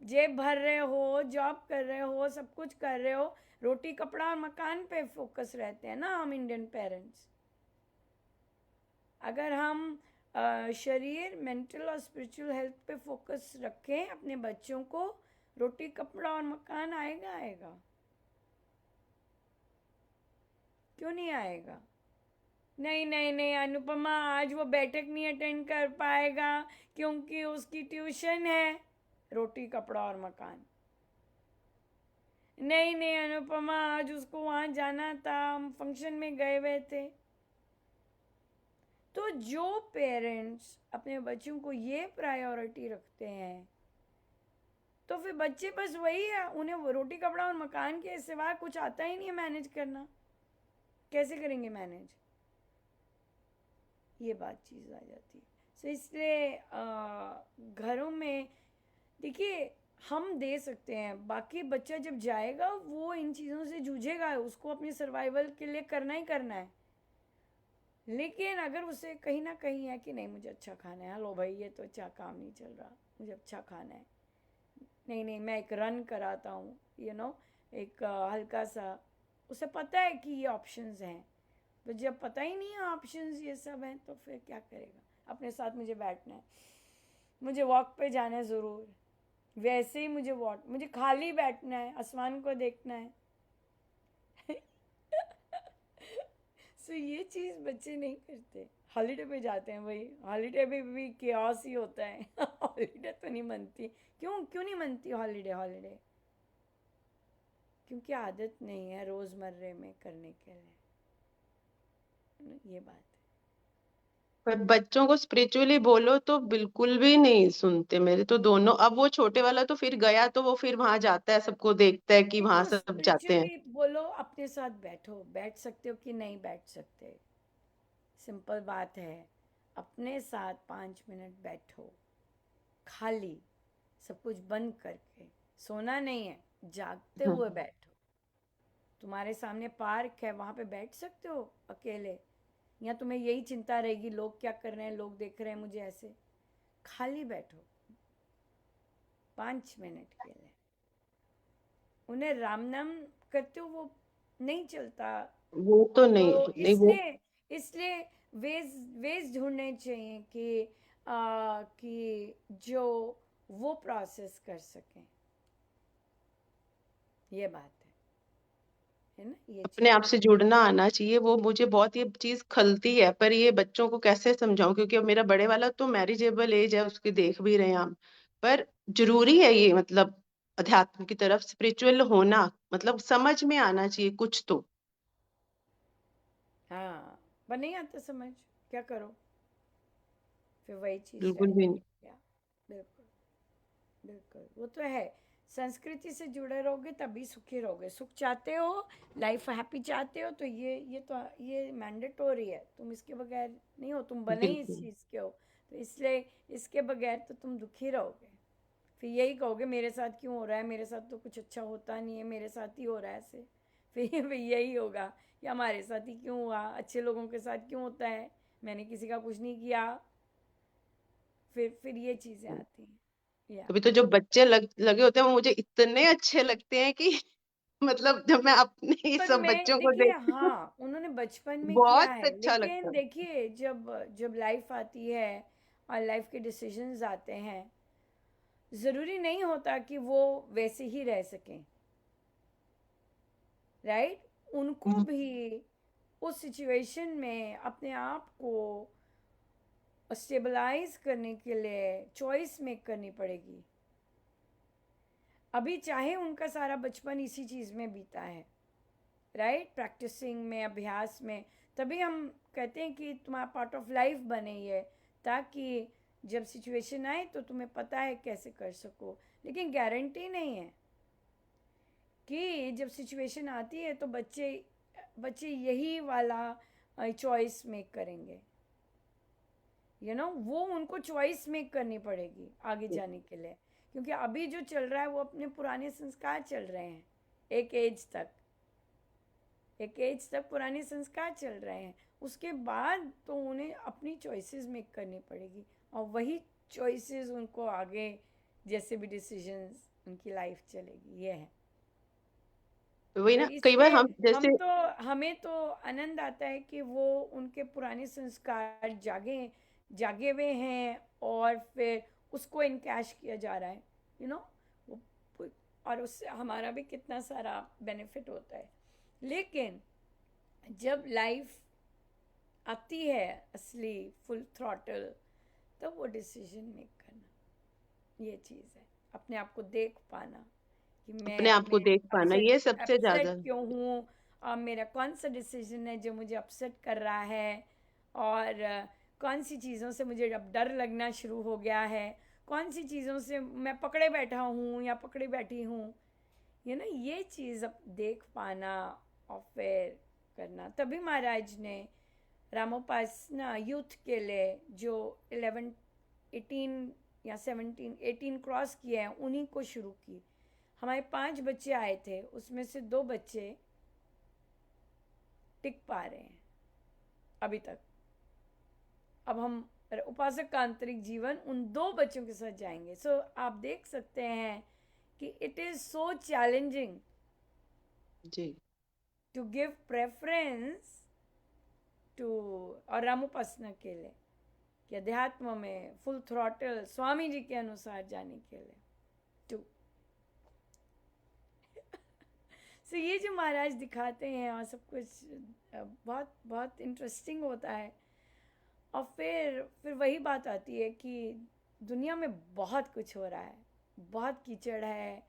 जेब भर रहे हो, जॉब कर रहे हो, सब कुछ कर रहे हो, रोटी कपड़ा और मकान पे फोकस रहते हैं ना हम इंडियन पेरेंट्स। अगर हम शरीर, मेंटल और स्पिरिचुअल हेल्थ पे फोकस रखें अपने बच्चों को, रोटी कपड़ा और मकान आएगा आएगा, क्यों नहीं आएगा। नहीं नहीं नहीं अनुपमा, आज वो बैठक नहीं अटेंड कर पाएगा क्योंकि उसकी ट्यूशन है, रोटी कपड़ा और मकान। नहीं नहीं अनुपमा, आज उसको वहाँ जाना था, हम फंक्शन में गए हुए थे। तो जो पेरेंट्स अपने बच्चों को ये प्रायोरिटी रखते हैं तो फिर बच्चे बस वही है, उन्हें वो रोटी कपड़ा और मकान के सिवा कुछ आता ही नहीं है मैनेज करना। कैसे करेंगे मैनेज? ये बात चीज़ आ जाती है। सो इसलिए घरों में देखिए हम दे सकते हैं, बाकी बच्चा जब जाएगा वो इन चीज़ों से जूझेगा, उसको अपनी सर्वाइवल के लिए करना ही करना है। लेकिन अगर उसे कहीं ना कहीं है कि नहीं मुझे अच्छा खाना है, हेलो भाई ये तो अच्छा काम नहीं चल रहा, मुझे अच्छा खाना है, नहीं नहीं मैं एक रन कराता हूँ, एक हल्का सा, उसे पता है कि ये ऑप्शंस हैं। तो जब पता ही नहीं है ऑप्शंस ये सब हैं तो फिर क्या करेगा? अपने साथ मुझे बैठना है, मुझे वॉक पे जाना है ज़रूर, वैसे ही मुझे खाली बैठना है, आसमान को देखना है। सो ये चीज़ बच्चे नहीं करते। हॉलीडे पे जाते हैं, वही हॉलीडे पे भी केओस ही होता है। हॉलीडे तो नहीं मनती। क्यों नहीं मनती हॉलीडे? क्योंकि आदत नहीं है रोज़मर्रे में करने के लिए। ये बात है। पर बच्चों को स्पिरिचुअली बोलो तो बिल्कुल भी नहीं सुनते मेरे तो दोनों। अब वो छोटे वाला तो फिर गया तो वो फिर वहां जाता है, सबको देखता है कि वहां देखो सब जाते हैं। स्पिरिचुअली बोलो, अपने साथ बैठो, बैठ सकते हो कि नहीं बैठ सकते, सिंपल बात है। अपने साथ 5 मिनट बैठो, खाली, सब कुछ बंद करके। सोना नहीं है, जागते हुए बैठो। तुम्हारे सामने पार्क है, वहां पे बैठ सकते हो अकेले, या तुम्हें यही चिंता रहेगी लोग क्या कर रहे हैं, लोग देख रहे हैं मुझे ऐसे? खाली बैठो 5 मिनट के लिए। उन्हें राम नाम करते हो वो नहीं चलता, वो तो तो नहीं वो इसलिए वेज ढूंढने चाहिए कि जो वो प्रोसेस कर सकें। ये बात है ना? ये अपने चीज़ आप से जुड़ना आना चाहिए। वो मुझे बहुत ये चीज खलती है, पर ये बच्चों को कैसे समझाऊं, क्योंकि अब मेरा बड़े वाला तो मैरिजेबल एज है, उसकी देख भी रहे हैं हम। पर जरूरी है ये, मतलब अध्यात्म की तरफ स्पिरिचुअल होना, मतलब समझ में आना चाहिए कुछ तो। हाँ, पर नहीं आता समझ, क्या करो? फिर वही चीज़ बिल्कुल भी नहीं। रहेगी। या बिल्कुल बिल्कुल, वो तो है। संस्कृति से जुड़े रहोगे तभी सुखी रहोगे। सुख चाहते हो, लाइफ हैप्पी चाहते हो, तो ये मैंडेटोरी है। तुम इसके बगैर नहीं हो, तुम बने ही इस बिल्कुल चीज़ के हो। तो इसलिए इसके बगैर तो तुम दुखी रहोगे। फिर यही कहोगे मेरे साथ क्यों हो रहा है, मेरे साथ तो कुछ अच्छा होता नहीं है, मेरे साथ ही हो रहा है ऐसे। फिर यही होगा कि हमारे साथ ही क्यों हुआ, अच्छे लोगों के साथ क्यों होता है, मैंने किसी का कुछ नहीं किया। फिर ये चीज़ें आती हैं। या अभी तो जो बच्चे लगे होते हैं वो मुझे इतने अच्छे लगते हैं कि मतलब जब मैं अपने ही बचपन सब में बच्चों को देखिए, देखती हूँ हाँ उन्होंने बचपन में किया बहुत है, अच्छा लगता लेकिन है। देखिए जब जब लाइफ आती है और लाइफ के डिसीजंस आते हैं, ज़रूरी नहीं होता कि वो वैसे ही रह सकें, राइट? उनको भी उस सिचुएशन में अपने आप को स्टेबलाइज करने के लिए चॉइस मेक करनी पड़ेगी। अभी चाहे उनका सारा बचपन इसी चीज़ में बीता है, राइट, प्रैक्टिसिंग में, अभ्यास में, तभी हम कहते हैं कि तुम्हारा पार्ट ऑफ लाइफ बने ये, ताकि जब सिचुएशन आए तो तुम्हें पता है कैसे कर सको। लेकिन गारंटी नहीं है कि जब सिचुएशन आती है तो बच्चे यही वाला चॉइस मेक करेंगे। वो उनको चॉइस मेक करनी पड़ेगी आगे जाने के लिए, क्योंकि अभी जो चल रहा है वो अपने पुराने संस्कार चल रहे हैं। एक एज तक पुराने संस्कार चल रहे हैं, उसके बाद तो उन्हें अपनी चॉइसेस मेक करनी पड़ेगी, और वही चॉइसेस उनको आगे जैसे भी डिसीजंस उनकी लाइफ चलेगी, ये है। वही तो ना, कई बार इसलिए हम जैसे हमें तो आनंद आता है कि वो उनके पुराने संस्कार जागे हुए हैं, और फिर उसको इनकैश किया जा रहा है, यू नो वो और उससे हमारा भी कितना सारा बेनिफिट होता है। लेकिन जब लाइफ आती है असली फुल थ्रॉटल, तब वो डिसीजन मेक करना, ये चीज़ है। अपने आप को देख पाना कि अपने आप को मैं देख पाना, अपसेट ये सबसे अपसेट ज्यादा। क्यों हूँ, और मेरा कौन सा डिसीजन है जो मुझे अपसेट कर रहा है, और कौन सी चीज़ों से मुझे अब डर लगना शुरू हो गया है, कौन सी चीज़ों से मैं पकड़े बैठा हूँ या पकड़ी बैठी हूँ, ये चीज़ अब देख पाना और फिर करना। तभी महाराज ने रामोपासना यूथ के लिए जो 11 18 या 17 18 क्रॉस किए हैं उन्हीं को शुरू की। हमारे 5 बच्चे आए थे, उसमें से 2 बच्चे टिक पा रहे हैं अभी तक। अब हम उपासक का आंतरिक जीवन उन 2 बच्चों के साथ जाएंगे। सो आप देख सकते हैं कि इट इज सो चैलेंजिंग जी टू गिव प्रेफरेंस टू और रामोपासना के लिए कि अध्यात्म में फुल थ्रॉटल स्वामी जी के अनुसार जाने के लिए टू सो ये जो महाराज दिखाते हैं और सब कुछ बहुत बहुत इंटरेस्टिंग होता है। और फिर वही बात आती है कि दुनिया में बहुत कुछ हो रहा है, बहुत कीचड़ है,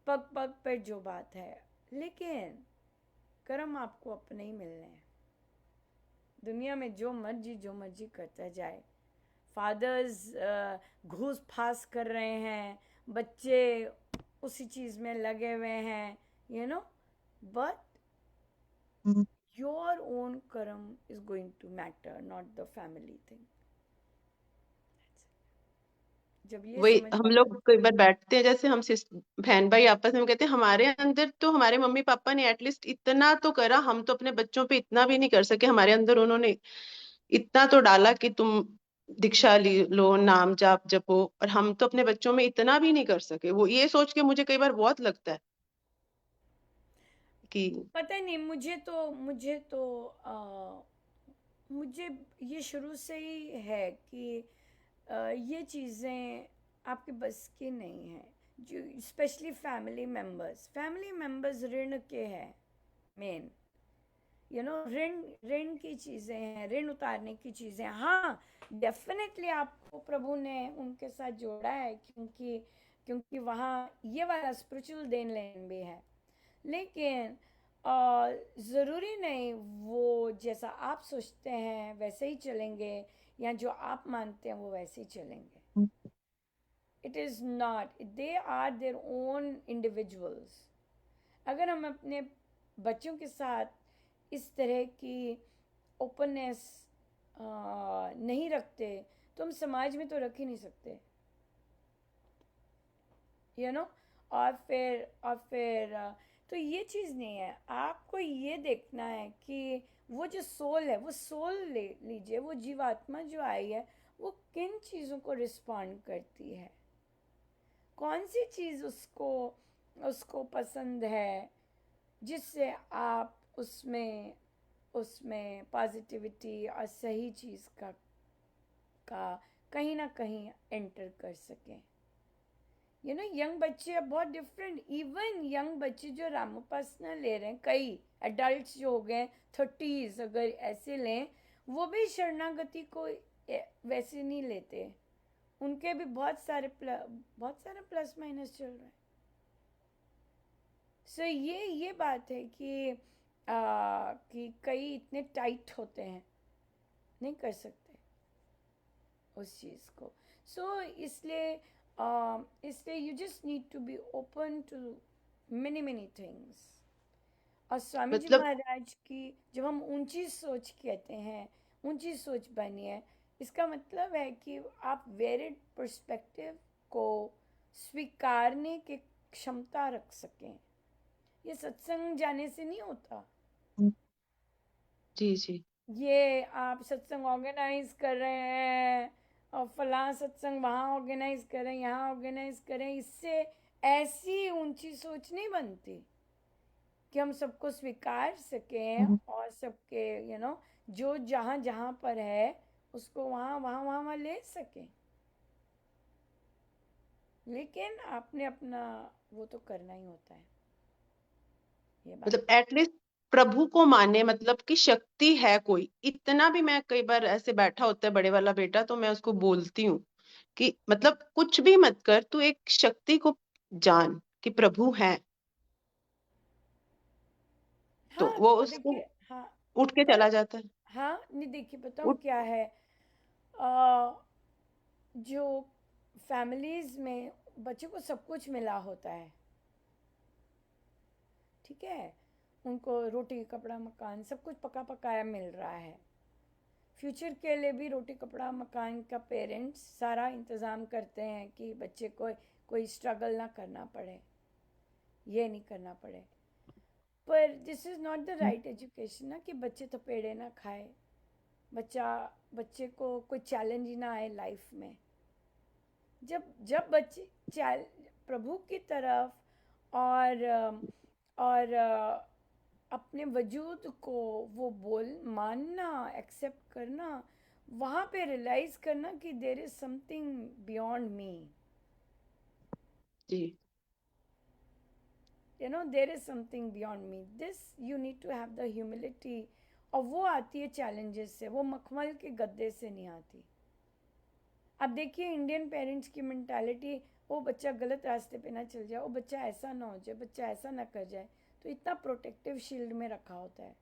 पग पग पर जो बात है, लेकिन कर्म आपको अपने ही मिलने हैं। दुनिया में जो मर्जी करता जाए, फादर्स घूस फास कर रहे हैं, बच्चे उसी चीज़ में लगे हुए हैं, but your own karma is going to matter, not the family thing. जब ये वही समझ हम लोग कई बार बैठते हैं, जैसे हम बहन भाई आपस में कहते हैं हमारे अंदर तो हमारे मम्मी पापा ने एटलीस्ट इतना तो करा, हम तो अपने बच्चों पे इतना भी नहीं कर सके। हमारे अंदर उन्होंने इतना तो डाला कि तुम दीक्षा लो, नाम जाप जपो, और हम तो अपने बच्चों में इतना भी नहीं कर सके। वो ये सोच के मुझे कई बार बहुत लगता है कि पता नहीं, मुझे ये शुरू से ही है कि ये चीज़ें आपके बस की नहीं है। जो स्पेशली फैमिली मेंबर्स ऋण के हैं मेन, ऋण की चीज़ें हैं, ऋण उतारने की चीज़ें। हाँ, डेफिनेटली आपको प्रभु ने उनके साथ जोड़ा है, क्योंकि वहाँ ये वाला स्पिरिचुअल देन लेन भी है। लेकिन ज़रूरी नहीं वो जैसा आप सोचते हैं वैसे ही चलेंगे, या जो आप मानते हैं वो वैसे ही चलेंगे। It is not, they are their own individuals. अगर हम अपने बच्चों के साथ इस तरह की ओपननेस नहीं रखते तो हम समाज में तो रख ही नहीं सकते, और फिर तो ये चीज़ नहीं है। आपको ये देखना है कि वो जो सोल है, वो सोल ले लीजिए, वो जीवात्मा जो आई है वो किन चीज़ों को रिस्पॉन्ड करती है, कौन सी चीज़ उसको पसंद है, जिससे आप उसमें पॉजिटिविटी और सही चीज़ का कहीं ना कहीं एंटर कर सकें। यंग बच्चे अब बहुत डिफरेंट, इवन यंग बच्चे जो रामोपासना ले रहे हैं, कई एडल्ट्स जो हो गए 30s अगर ऐसे लें, वो भी शरणागति को वैसे नहीं लेते। उनके भी बहुत सारे प्लस माइनस चल रहे हैं। सो ये बात है कि कई इतने टाइट होते हैं, नहीं कर सकते उस चीज़ को। सो इसलिए you just need to be open to many things। और स्वामी जी महाराज की जब हम ऊंची सोच कहते हैं, ऊंची सोच बनिए, इसका मतलब है कि आप वेरिड पर्सपेक्टिव को स्वीकारने की क्षमता रख सकें। ये सत्संग जाने से नहीं होता। जी ये आप सत्संग ऑर्गेनाइज कर रहे हैं और फलां सत्संग वहाँ ऑर्गेनाइज करें, यहाँ ऑर्गेनाइज करें, इससे ऐसी ऊंची सोच नहीं बनती कि हम सबको स्वीकार सकें और सबके जो जहाँ पर है उसको वहाँ ले सकें। लेकिन आपने अपना वो तो करना ही होता है। ये बात मतलब एटलीस्ट प्रभु को माने, मतलब कि शक्ति है कोई। इतना भी मैं कई बार ऐसे बैठा होता है बड़े वाला बेटा, तो मैं उसको बोलती हूँ कि मतलब कुछ भी मत कर, तू एक शक्ति को जान कि प्रभु है। तो हाँ, वो तो उसको देखिए, हाँ उठ के पर चला जाता है। हाँ नहीं, देखिए बताऊँ क्या है, जो फैमिलीज़ में बच्चों को सब कुछ मिला होता है, ठीक है, उनको रोटी कपड़ा मकान सब कुछ पका पकाया मिल रहा है, फ्यूचर के लिए भी रोटी कपड़ा मकान का पेरेंट्स सारा इंतज़ाम करते हैं कि बच्चे को कोई स्ट्रगल ना करना पड़े, ये नहीं करना पड़े। पर this is not the right education ना, कि बच्चे तो पेड़े ना खाए, बच्चे को कोई चैलेंज ही ना आए लाइफ में। जब बच्चे प्रभु की तरफ और अपने वजूद को वो मानना, एक्सेप्ट करना, वहाँ पे रियलाइज करना कि there is something beyond me, जी there is something beyond me, this you need to have the humility. और वो आती है चैलेंजेस से, वो मखमल के गद्दे से नहीं आती। अब देखिए इंडियन पेरेंट्स की मेंटालिटी, वो बच्चा गलत रास्ते पे ना चल जाए, वो बच्चा ऐसा ना हो जाए, बच्चा ऐसा ना कर जाए, तो इतना प्रोटेक्टिव शील्ड में रखा होता है,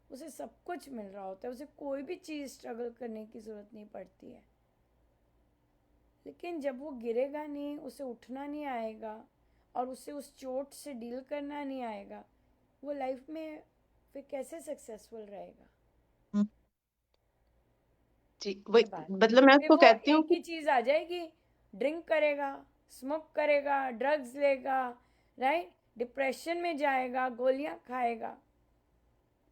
उसे सब कुछ मिल रहा होता है, उसे कोई भी चीज़ स्ट्रगल करने की ज़रूरत नहीं पड़ती है। लेकिन जब वो गिरेगा नहीं, उसे उठना नहीं आएगा और उसे उस चोट से डील करना नहीं आएगा, वो लाइफ में फिर कैसे सक्सेसफुल रहेगा? जी ये वही, बात, मतलब मैं फिर उसको वो कहती हूँ एक कि ही चीज़ आ जाएगी, ड्रिंक करेगा, स्मोक करेगा, ड्रग्स लेगा, राइट, डिप्रेशन में जाएगा, गोलियां खाएगा,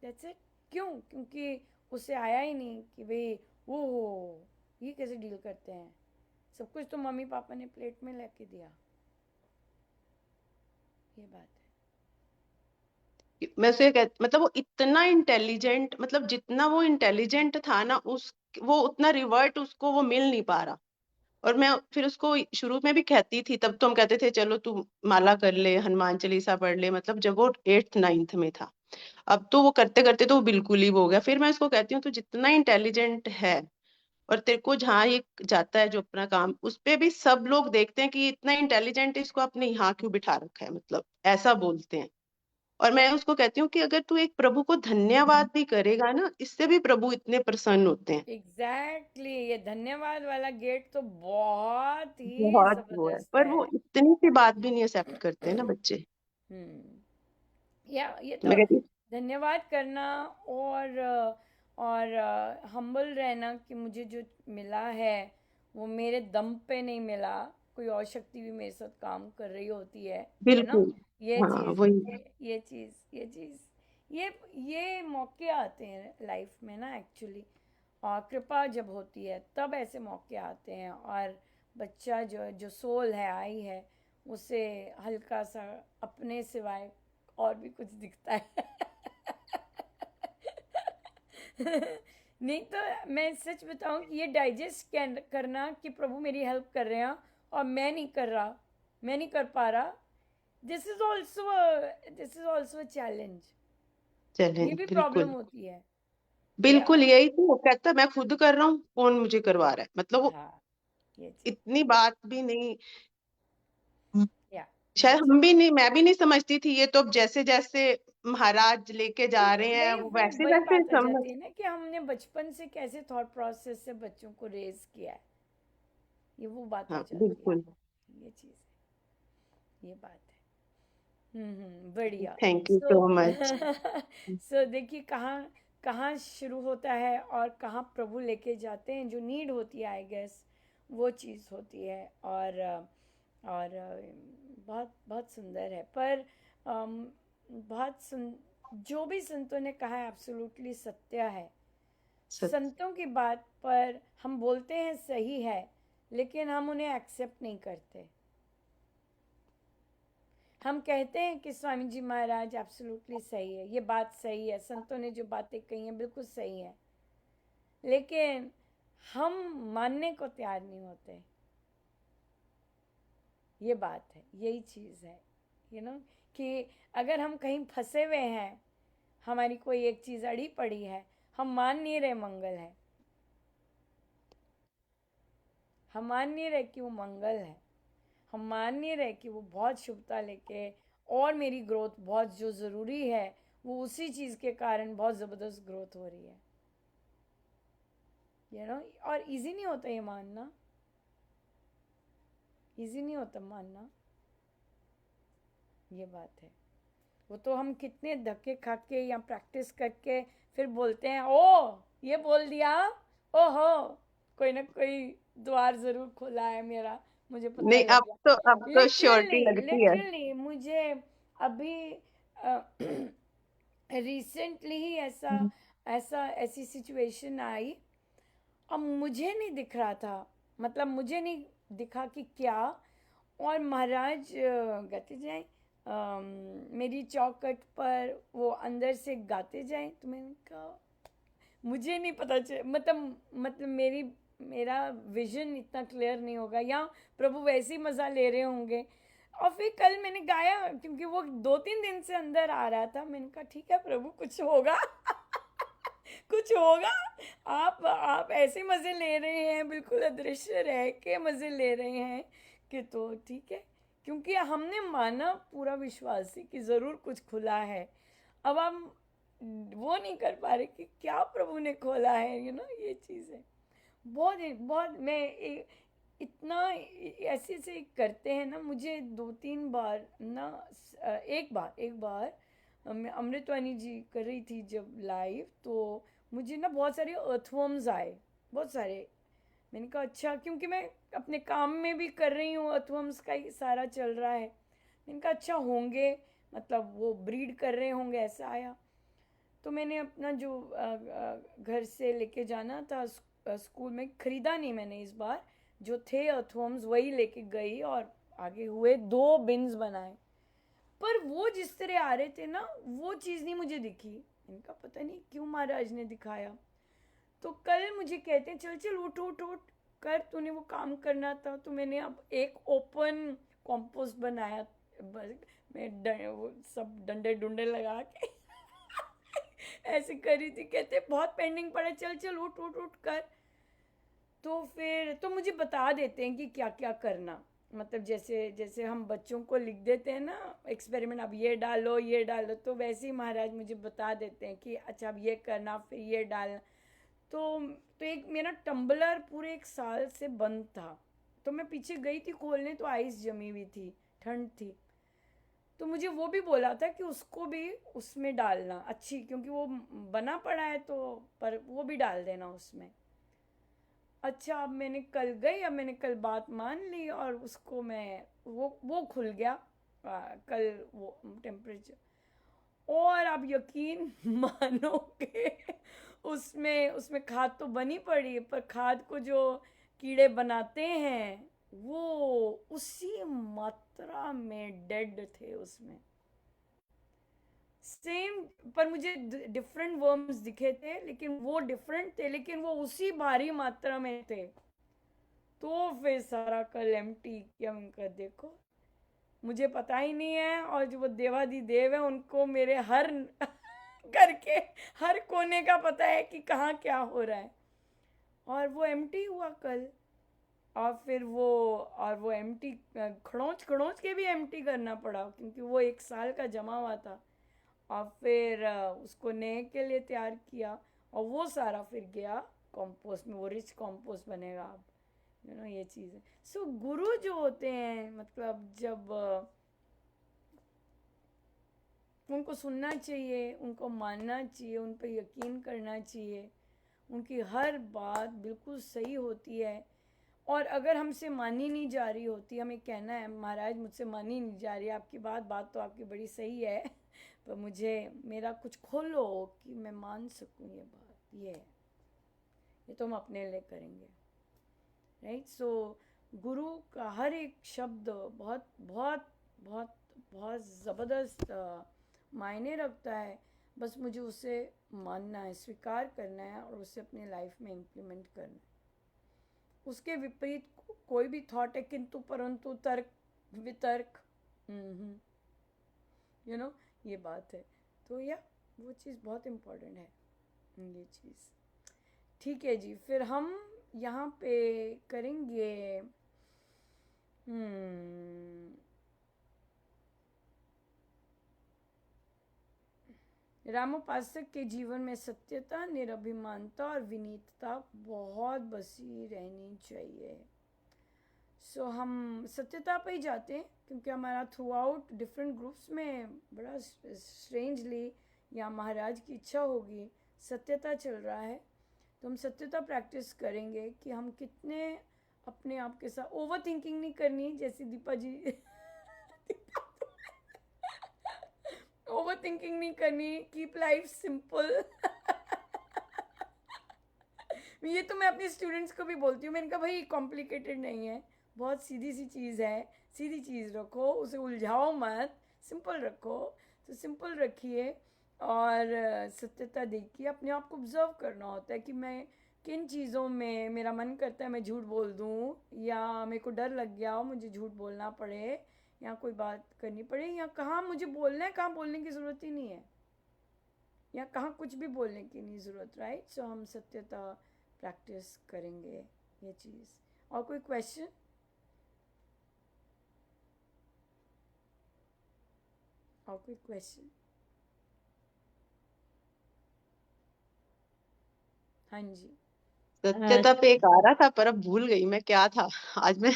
दैट्स इट। क्यों? क्योंकि उसे आया ही नहीं कि भाई वो ये कैसे डील करते हैं, सब कुछ तो मम्मी पापा ने प्लेट में लेके दिया। ये बात मैं उसे मतलब वो इतना इंटेलिजेंट, मतलब जितना वो इंटेलिजेंट था ना, उस वो उतना रिवर्ट उसको वो मिल नहीं पा रहा। और मैं फिर उसको शुरू में भी कहती थी, तब तो हम कहते थे चलो तू माला कर ले, हनुमान चालीसा पढ़ ले, मतलब जब वो 8th 9th में था। अब तो वो करते करते तो वो बिल्कुल ही वो हो गया। फिर मैं उसको कहती हूँ तू जितना इंटेलिजेंट है, और तेरे को जहाँ ये जाता है जो अपना काम, उस पे भी सब लोग देखते हैं कि ये इतना इंटेलिजेंट है, इसको आपने यहाँ क्यों बिठा रखा है, मतलब ऐसा बोलते हैं। और मैं उसको कहती हूँ कि अगर तू एक प्रभु को धन्यवाद भी करेगा ना, इससे भी प्रभु इतने प्रसन्न होते हैं। है, एग्जैक्टली, ये धन्यवाद वाला गेट तो बहुत ही बहुत वो है, जबरदस्त पर है। वो इतनी सी बात भी नहीं एक्सेप्ट करते हैं ना बच्चे। या ये तो तो मैं कहती धन्यवाद करना और हम्बल रहना कि मुझे जो मिला है वो मेरे दम पे नहीं मिला, कोई और शक्ति भी मेरे साथ काम कर रही होती है, बिल्कुल। ये हाँ चीज़ वही। होती है, ये मौके आते हैं लाइफ में ना एक्चुअली। और कृपा जब होती है तब ऐसे मौके आते हैं, और बच्चा जो जो सोल है, आई है, उसे हल्का सा अपने सिवाय और भी कुछ दिखता है। नहीं तो मैं सच बताऊं कि ये डाइजेस्ट करना कि प्रभु मेरी हेल्प कर रहे हैं और मैं नहीं कर रहा, मैं नहीं कर पा रहा, दिस इज ऑल्सो चैलेंज, चलें, ये भी प्रॉब्लम बिल्कुल। होती है कि बिल्कुल यही तो वो कहता है, मैं खुद कर रहा हूँ, कौन मुझे करवा रहा है, मतलब वो हाँ, ये चीज, इतनी बात भी नहीं। या ये शायद चीज, हम भी नहीं, मैं भी नहीं समझती थी ये, तो अब जैसे जैसे महाराज लेके तो जा रहे हैं, वही वो फिर वैसे वही वैसे बात आ समझ। जाती है ना कि हमने बचपन से कैसे थॉट प्रोसेस से बच्चों को रेज किया है, ये वो बात आ हाँ जाती है, बिल्कुल। ये चीज है, ये बात है। बढ़िया। Thank you so so much. So देखिए कहाँ कहाँ शुरू होता है और कहाँ प्रभु लेके जाते हैं, जो नीड होती है आई गेस वो चीज़ होती है। बहुत बहुत सुंदर है, पर अम, बहुत जो भी संतों ने कहा है एब्सोल्युटली सत्य है। सच। संतों की बात पर हम बोलते हैं सही है, लेकिन हम उन्हें एक्सेप्ट नहीं करते। हम कहते हैं कि स्वामी जी महाराज एब्सोल्युटली सही है, ये बात सही है, संतों ने जो बातें कही हैं बिल्कुल सही है, लेकिन हम मानने को तैयार नहीं होते। ये बात है, यही चीज़ है, कि अगर हम कहीं फंसे हुए हैं, हमारी कोई एक चीज़ अड़ी पड़ी है, हम मान नहीं रहे मंगल है, हम मान नहीं रहे कि वो मंगल है, हम मान नहीं रहे कि वो बहुत शुभता लेके और मेरी ग्रोथ बहुत जो ज़रूरी है वो उसी चीज़ के कारण बहुत ज़बरदस्त ग्रोथ हो रही है। और इजी नहीं होता ये मानना, इजी नहीं होता मानना, ये बात है। वो तो हम कितने धक्के खा के या प्रैक्टिस करके फिर बोलते हैं, ओ ये बोल दिया, ओहो कोई ना कोई द्वार जरूर खुला है मेरा, मुझे पता नहीं, लग गया। अब तो श्योरिटी लगती है। लिटरली मुझे अभी रिसेंटली ही ऐसी सिचुएशन आई। अब मुझे नहीं दिख रहा था, मतलब मुझे नहीं दिखा कि क्या, और महाराज गाते जाए मेरी चौखट पर वो अंदर से गाते जाए। तो मैंने कहा मुझे नहीं पता मतलब मेरा विजन इतना क्लियर नहीं होगा, या प्रभु वैसे ही मज़ा ले रहे होंगे। और फिर कल मैंने गाया, क्योंकि वो 2-3 दिन से अंदर आ रहा था। मैंने कहा ठीक है प्रभु, कुछ होगा कुछ होगा। आप ऐसे मज़े ले रहे हैं, बिल्कुल अदृश्य रह के मज़े ले रहे हैं कि तो ठीक है, क्योंकि हमने माना पूरा विश्वास है कि ज़रूर कुछ खुला है। अब हम वो नहीं कर पा रहे कि क्या प्रभु ने खोला है, ये चीज़ है। बहुत इतना ऐसे से करते हैं ना। मुझे 2-3 बार ना, एक बार अमृतवाणी जी कर रही थी जब लाइव, तो मुझे ना बहुत सारे अर्थवर्म्स आए, बहुत सारे। मैंने कहा अच्छा, क्योंकि मैं अपने काम में भी कर रही हूँ, अर्थवर्म्स का ही सारा चल रहा है। मैंने कहा अच्छा होंगे, मतलब वो ब्रीड कर रहे होंगे, ऐसा आया। तो मैंने अपना जो घर से लेके जाना था स्कूल में, ख़रीदा नहीं मैंने इस बार, जो थे अर्थवर्म्स वही लेके गई, और आगे हुए 2 बिन्स बनाए। पर वो जिस तरह आ रहे थे ना, वो चीज़ नहीं मुझे दिखी। इनका पता नहीं क्यों महाराज ने दिखाया। तो कल मुझे कहते हैं चल चल उठ उठ उठ कर, तूने वो काम करना था। तो मैंने अब एक ओपन कॉम्पोस्ट बनाया, मैं वो सब डंडे डुंडे लगा के ऐसे करी थी। कहते बहुत पेंडिंग पड़ा, चल चल उठ उठ उठ कर। तो फिर तो मुझे बता देते हैं कि क्या क्या करना, मतलब जैसे हम बच्चों को लिख देते हैं ना एक्सपेरिमेंट, अब ये डालो ये डालो, तो वैसे ही महाराज मुझे बता देते हैं कि अच्छा अब ये करना, फिर ये डालना। तो एक मेरा टम्बलर पूरे 1 साल से बंद था, तो मैं पीछे गई थी खोलने, तो आइस जमी हुई थी, ठंड थी। तो मुझे वो भी बोला था कि उसको भी उसमें डालना अच्छी, क्योंकि वो बना पड़ा है, तो पर वो भी डाल देना उसमें। अच्छा, अब मैंने कल गई, अब मैंने कल बात मान ली, और उसको मैं वो खुल गया कल वो टेम्परेचर। और अब यकीन मानोगे उसमें खाद तो बनी पड़ी, पर खाद को जो कीड़े बनाते हैं वो उसी मात्रा में डेड थे उसमें, सेम। पर मुझे डिफरेंट वर्म्स दिखे थे, लेकिन वो डिफरेंट थे, लेकिन वो उसी भारी मात्रा में थे। तो फिर सारा कल एम्प्टी किया। उनका देखो मुझे पता ही नहीं है, और जो वो देवाधिदेव है उनको मेरे हर करके हर कोने का पता है कि कहाँ क्या हो रहा है। और वो एम्प्टी हुआ कल, और फिर वो एम्प्टी खड़ोंच खड़ोंच के भी एम्प्टी करना पड़ा, क्योंकि वो 1 साल का जमा हुआ था। और फिर उसको नए के लिए तैयार किया, और वो सारा फिर गया कंपोस्ट में, वो रिच कंपोस्ट बनेगा अब, ये चीज़ है। सो गुरु जो होते हैं, मतलब जब उनको सुनना चाहिए, उनको मानना चाहिए, उन पर यकीन करना चाहिए, उनकी हर बात बिल्कुल सही होती है। और अगर हमसे मानी नहीं जा रही होती, हमें कहना है महाराज मुझसे मानी नहीं जा रही आपकी बात तो आपकी बड़ी सही है, पर मुझे मेरा कुछ खोलो कि मैं मान सकूं ये बात, ये तो हम अपने लिए करेंगे, राइट। सो गुरु का हर एक शब्द बहुत बहुत बहुत बहुत ज़बरदस्त मायने रखता है। बस मुझे उसे मानना है, स्वीकार करना है, और उसे अपनी लाइफ में इम्प्लीमेंट करना है। उसके विपरीत कोई भी थॉट है, किंतु परंतु तर्क वितर्क, ये बात है। तो वो चीज़ बहुत इम्पोर्टेंट है, ये चीज़। ठीक है जी, फिर हम यहाँ पे करेंगे रामोपासक के जीवन में सत्यता, निरभिमानता और विनीतता बहुत बसी रहनी चाहिए। सो हम सत्यता पे ही जाते हैं क्योंकि हमारा थ्रू आउट डिफरेंट ग्रुप्स में बड़ा स्ट्रेंजली या महाराज की इच्छा होगी सत्यता चल रहा है, तो हम सत्यता प्रैक्टिस करेंगे कि हम कितने अपने आप के साथ ओवर थिंकिंग नहीं करनी जैसे दीपा जी ओवर थिंकिंग नहीं करनी, कीप लाइफ सिंपल ये तो मैं अपने स्टूडेंट्स को भी बोलती हूँ, मैंने कहा भाई कॉम्प्लिकेटेड नहीं है, बहुत सीधी सी चीज़ है, सीधी चीज़ रखो, उसे उलझाओ मत, सिंपल रखो। तो सिंपल रखिए और सत्यता देखिए, अपने आप को ऑब्जर्व करना होता है कि मैं किन चीज़ों में मेरा मन करता है मैं झूठ बोल दूँ, या मेरे को डर लग गया हो मुझे झूठ बोलना पड़े या कोई बात करनी पड़े, या कहाँ मुझे बोलना है कहाँ बोलने की ज़रूरत ही नहीं है, या कहाँ कुछ भी बोलने की नहीं ज़रूरत, राइट। सो हम सत्यता प्रैक्टिस करेंगे ये चीज़। और कोई क्वेश्चन? और कोई क्वेश्चन? हाँ जी, सत्यता पे एक आ रहा था पर अब भूल गई मैं क्या था। आज मैं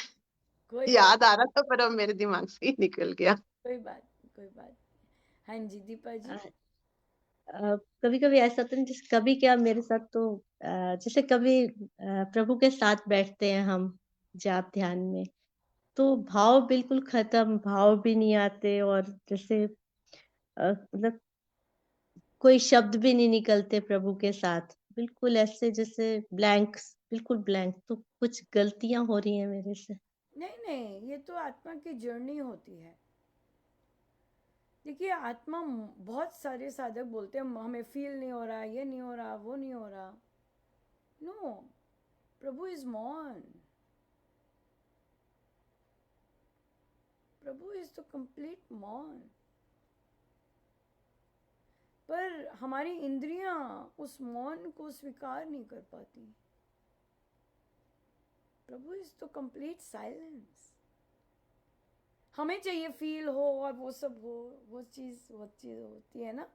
कोई बात याद आ रहा था पर अब मेरे दिमाग से ही निकल गया। कोई बात कोई बात। हाँ जी दीपा जी। कभी कभी ऐसा होता है जैसे कभी क्या मेरे साथ तो जैसे कभी प्रभु के साथ बैठते हैं हम जाप ध्यान में, तो भाव बिल्कुल खत्म, भाव भी नहीं आते, और जैसे मतलब कोई शब्द भी नहीं निकलते प्रभु के साथ, बिल्कुल ऐसे जैसे ब्लैंक, बिल्कुल ब्लैंक। तो कुछ गलतियां हो रही हैं मेरे से। नहीं नहीं, ये तो आत्मा की जर्नी होती है। देखिए आत्मा बहुत सारे साधक बोलते हैं हमें फील नहीं हो रहा, ये नहीं हो रहा, वो नहीं हो रहा। नो, प्रभु इज मौन, प्रभु इज द कंप्लीट मौन। पर हमारी इंद्रियां उस मौन को स्वीकार नहीं कर पाती। प्रभु इज द कंप्लीट साइलेंस। हमें चाहिए फील हो और वो सब हो, वो चीज़ होती है ना।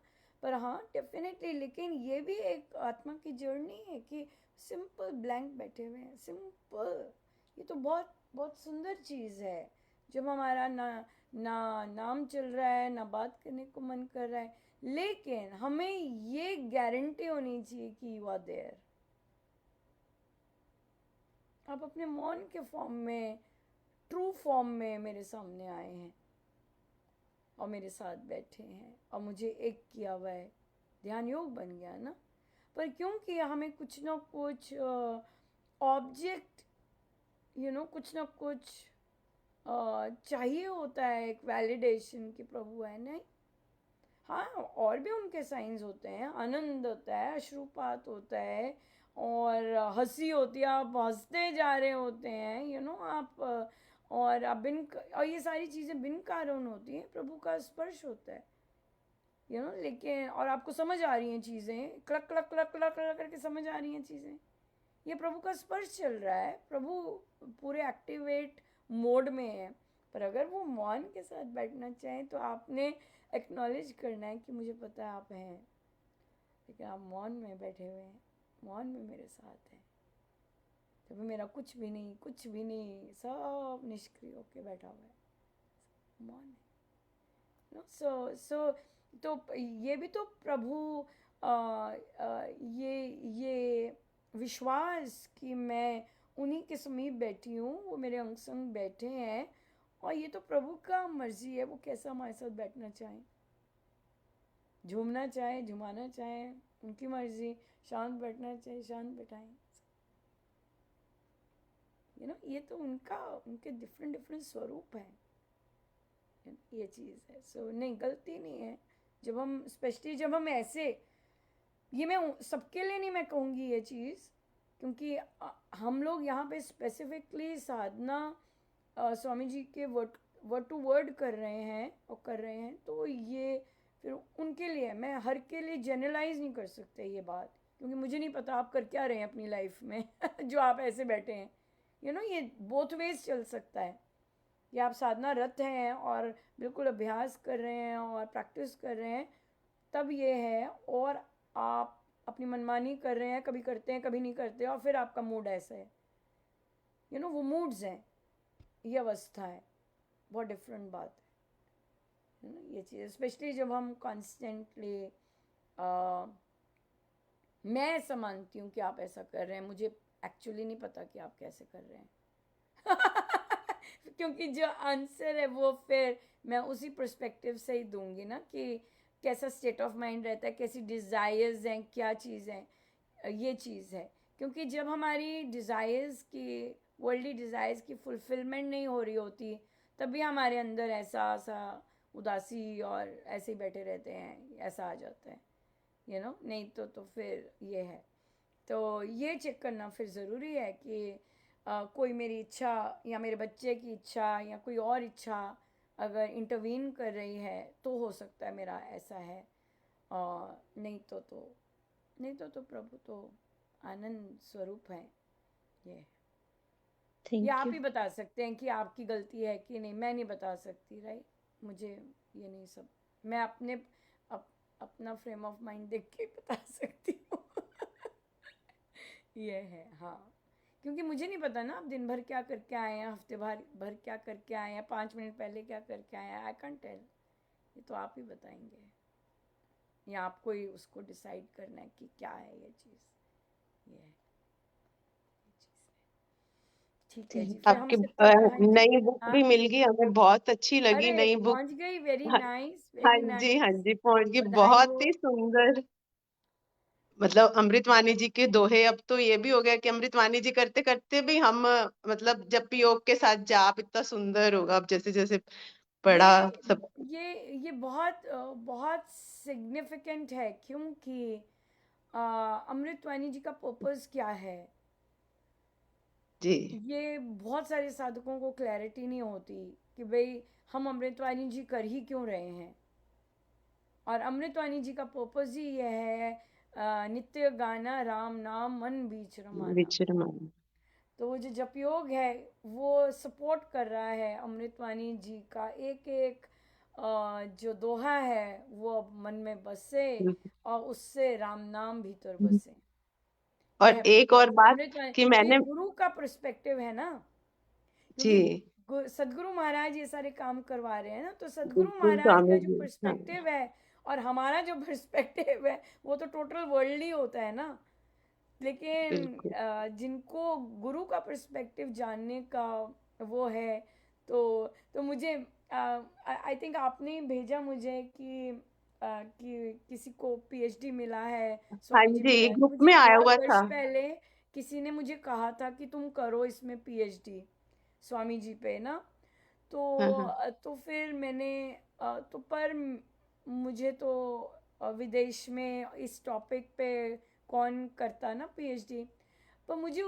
पर हाँ डेफिनेटली, लेकिन ये भी एक आत्मा की जर्नी है कि सिंपल ब्लैंक बैठे हुए हैं, सिंपल। ये तो बहुत बहुत सुंदर चीज़ है जब हमारा ना ना नाम चल रहा है, ना बात करने को मन कर रहा है, लेकिन हमें ये गारंटी होनी चाहिए कि यू आर देयर। आप अपने मौन के फॉर्म में, ट्रू फॉर्म में मेरे सामने आए हैं और मेरे साथ बैठे हैं और मुझे एक किया हुआ है, ध्यान योग बन गया ना। पर क्योंकि हमें कुछ ना कुछ ऑब्जेक्ट कुछ ना कुछ चाहिए होता है, एक वैलिडेशन कि प्रभु है, नहीं। हाँ और भी उनके साइंस होते हैं, आनंद होता है, अश्रुपात होता है और हंसी होती है, आप हंसते जा रहे होते हैं आप और आप और ये सारी चीज़ें बिन कारण होती हैं, प्रभु का स्पर्श होता है लेकिन और आपको समझ आ रही हैं चीज़ें, clock clock clock clock clock करके समझ आ रही हैं चीज़ें, ये प्रभु का स्पर्श चल रहा है, प्रभु पूरे एक्टिवेट मोड में है। पर अगर वो मौन के साथ बैठना चाहें तो आपने एक्नॉलेज करना है कि मुझे पता है आप हैं, लेकिन आप मौन में बैठे हुए हैं, मौन में मेरे साथ हैं। जब मेरा कुछ भी नहीं, सब निष्क्रिय होके बैठा हुआ है, मौन है। तो ये भी तो प्रभु ये विश्वास कि मैं उन्हीं के समीप बैठी हूँ, वो मेरे अंग संग बैठे हैं, और ये तो प्रभु का मर्जी है, वो कैसा हमारे साथ बैठना चाहें, झूमना चाहे, झुमाना चाहे, उनकी मर्जी, शांत बैठना चाहे शांत बैठाएं। ये तो उनके डिफरेंट डिफरेंट स्वरूप हैं, ये चीज़ है। सो नहीं, गलती नहीं है जब हम, स्पेशली जब हम ऐसे, ये मैं सबके लिए नहीं मैं कहूँगी ये चीज़, क्योंकि हम लोग यहाँ पे स्पेसिफिकली साधना स्वामी जी के वर्ड टू वर्ड कर रहे हैं, तो ये फिर उनके लिए, मैं हर के लिए जनरलाइज नहीं कर सकते ये बात, क्योंकि मुझे नहीं पता आप कर क्या रहे हैं अपनी लाइफ में जो आप ऐसे बैठे हैं। ये बोथ वेज चल सकता है, या आप साधना रत हैं और बिल्कुल अभ्यास कर रहे हैं और प्रैक्टिस कर रहे हैं, तब ये है, और आप अपनी मनमानी कर रहे हैं, कभी करते हैं कभी नहीं करते, और फिर आपका मूड ऐसा है, वो मूड्स हैं, ये अवस्था है, बहुत डिफरेंट बात है ना ये चीज़, स्पेशली जब हम कॉन्स्टेंटली मैं ऐसा मानती हूँ कि आप ऐसा कर रहे हैं, मुझे एक्चुअली नहीं पता कि आप कैसे कर रहे हैं क्योंकि जो आंसर है वो फिर मैं उसी पर्सपेक्टिव से ही दूंगी ना, कि कैसा स्टेट ऑफ माइंड रहता है, कैसी डिज़ायर्स हैं, क्या चीज़ है, ये चीज़ है। क्योंकि जब हमारी डिज़ायर्स की, वर्ल्डली डिज़ायर्स की फुलफिलमेंट नहीं हो रही होती, तभी हमारे अंदर ऐसा उदासी और ऐसे ही बैठे रहते हैं, ऐसा आ जाता है, नहीं तो फिर ये है। तो ये चेक करना फिर ज़रूरी है कि कोई मेरी इच्छा या मेरे बच्चे की इच्छा या कोई और इच्छा अगर इंटरवीन कर रही है तो हो सकता है मेरा ऐसा है, और नहीं तो प्रभु तो आनंद स्वरूप है। ये थैंक आप यू। ही बता सकते हैं कि आपकी गलती है कि नहीं, मैं नहीं बता सकती, राइट। मुझे ये नहीं सब, मैं अपना फ्रेम ऑफ माइंड देख के बता सकती हूँ ये है, हाँ, क्योंकि मुझे नहीं पता ना आप दिन भर क्या करके आए हैं, हफ्ते भर क्या करके आए हैं, 5 मिनट पहले क्या करके आए हैं, आई कैन टेल, ये तो आप ही बताएंगे, या आपको ही उसको डिसाइड करना है कि क्या है ये चीज़, ये है ठीक है जी। फिर हम आपकी सत्य हाँ जी, नई बुक हाँ, भी मिल गई, हमें बहुत अच्छी लगी अरे नई बुक। पहुंच गई, वेरी हाँ, नाइस हाँ वेरी जी, हाँ नाइस, जी, पहुंच गई, बधाई बहुत हो। ही सुंदर। मतलब अमृतवाणी जी के दोहे, अब तो ये भी हो गया कि अमृतवाणी जी करते करते भी हम मतलब जब भी योग के साथ जाप इतना सुंदर होगा, अब जैसे जैसे पढ़ा ये सब। ये बहुत सिग्निफिकेंट है, क्योंकि अमृतवाणी जी का पर्पस क्या है, जी ये बहुत सारे साधकों को क्लैरिटी नहीं होती कि भाई हम अमृतवाणी जी कर ही क्यों रहे हैं। और अमृतवाणी जी का पर्पस ही यह है, नित्य गाना राम नाम मन बीच रमाना। विचरमान। तो वो जो जप योग है वो सपोर्ट कर रहा है अमृतवाणी जी का एक एक जो दोहा है वो अब मन में बसे, और उससे राम नाम भीतर बसे। और यह एक और पर्पस बात अमृतवाणी, कि ये मैंने, गुरु का पर्सपेक्टिव है ना, क्योंकि जी सदगुरु महाराज ये सारे काम करवा रहे हैं ना, तो सदगुरु बिल्कुल महाराज का स्वामी जो जी, हाँ पर्सपेक्टिव है और हमारा जो पर्सपेक्टिव है वो तो टोटल वर्ल्डली होता है ना। लेकिन बिल्कुल। जिनको गुरु का पर्सपेक्टिव जानने का वो है, तो मुझे आई थिंक आपने भेजा मुझे कि किसी को पीएचडी मिला है हाँ स्वामी जी जी, महाराज, ग्रुप मुझे में आया बहुत हुआ वर्ष था। पहले किसी ने मुझे कहा था कि तुम करो इसमें पीएचडी स्वामी जी पे ना। हाँ हाँ। तो फिर मैंने तो पर मुझे तो विदेश में इस टॉपिक पे कौन करता ना पीएचडी, पर मुझे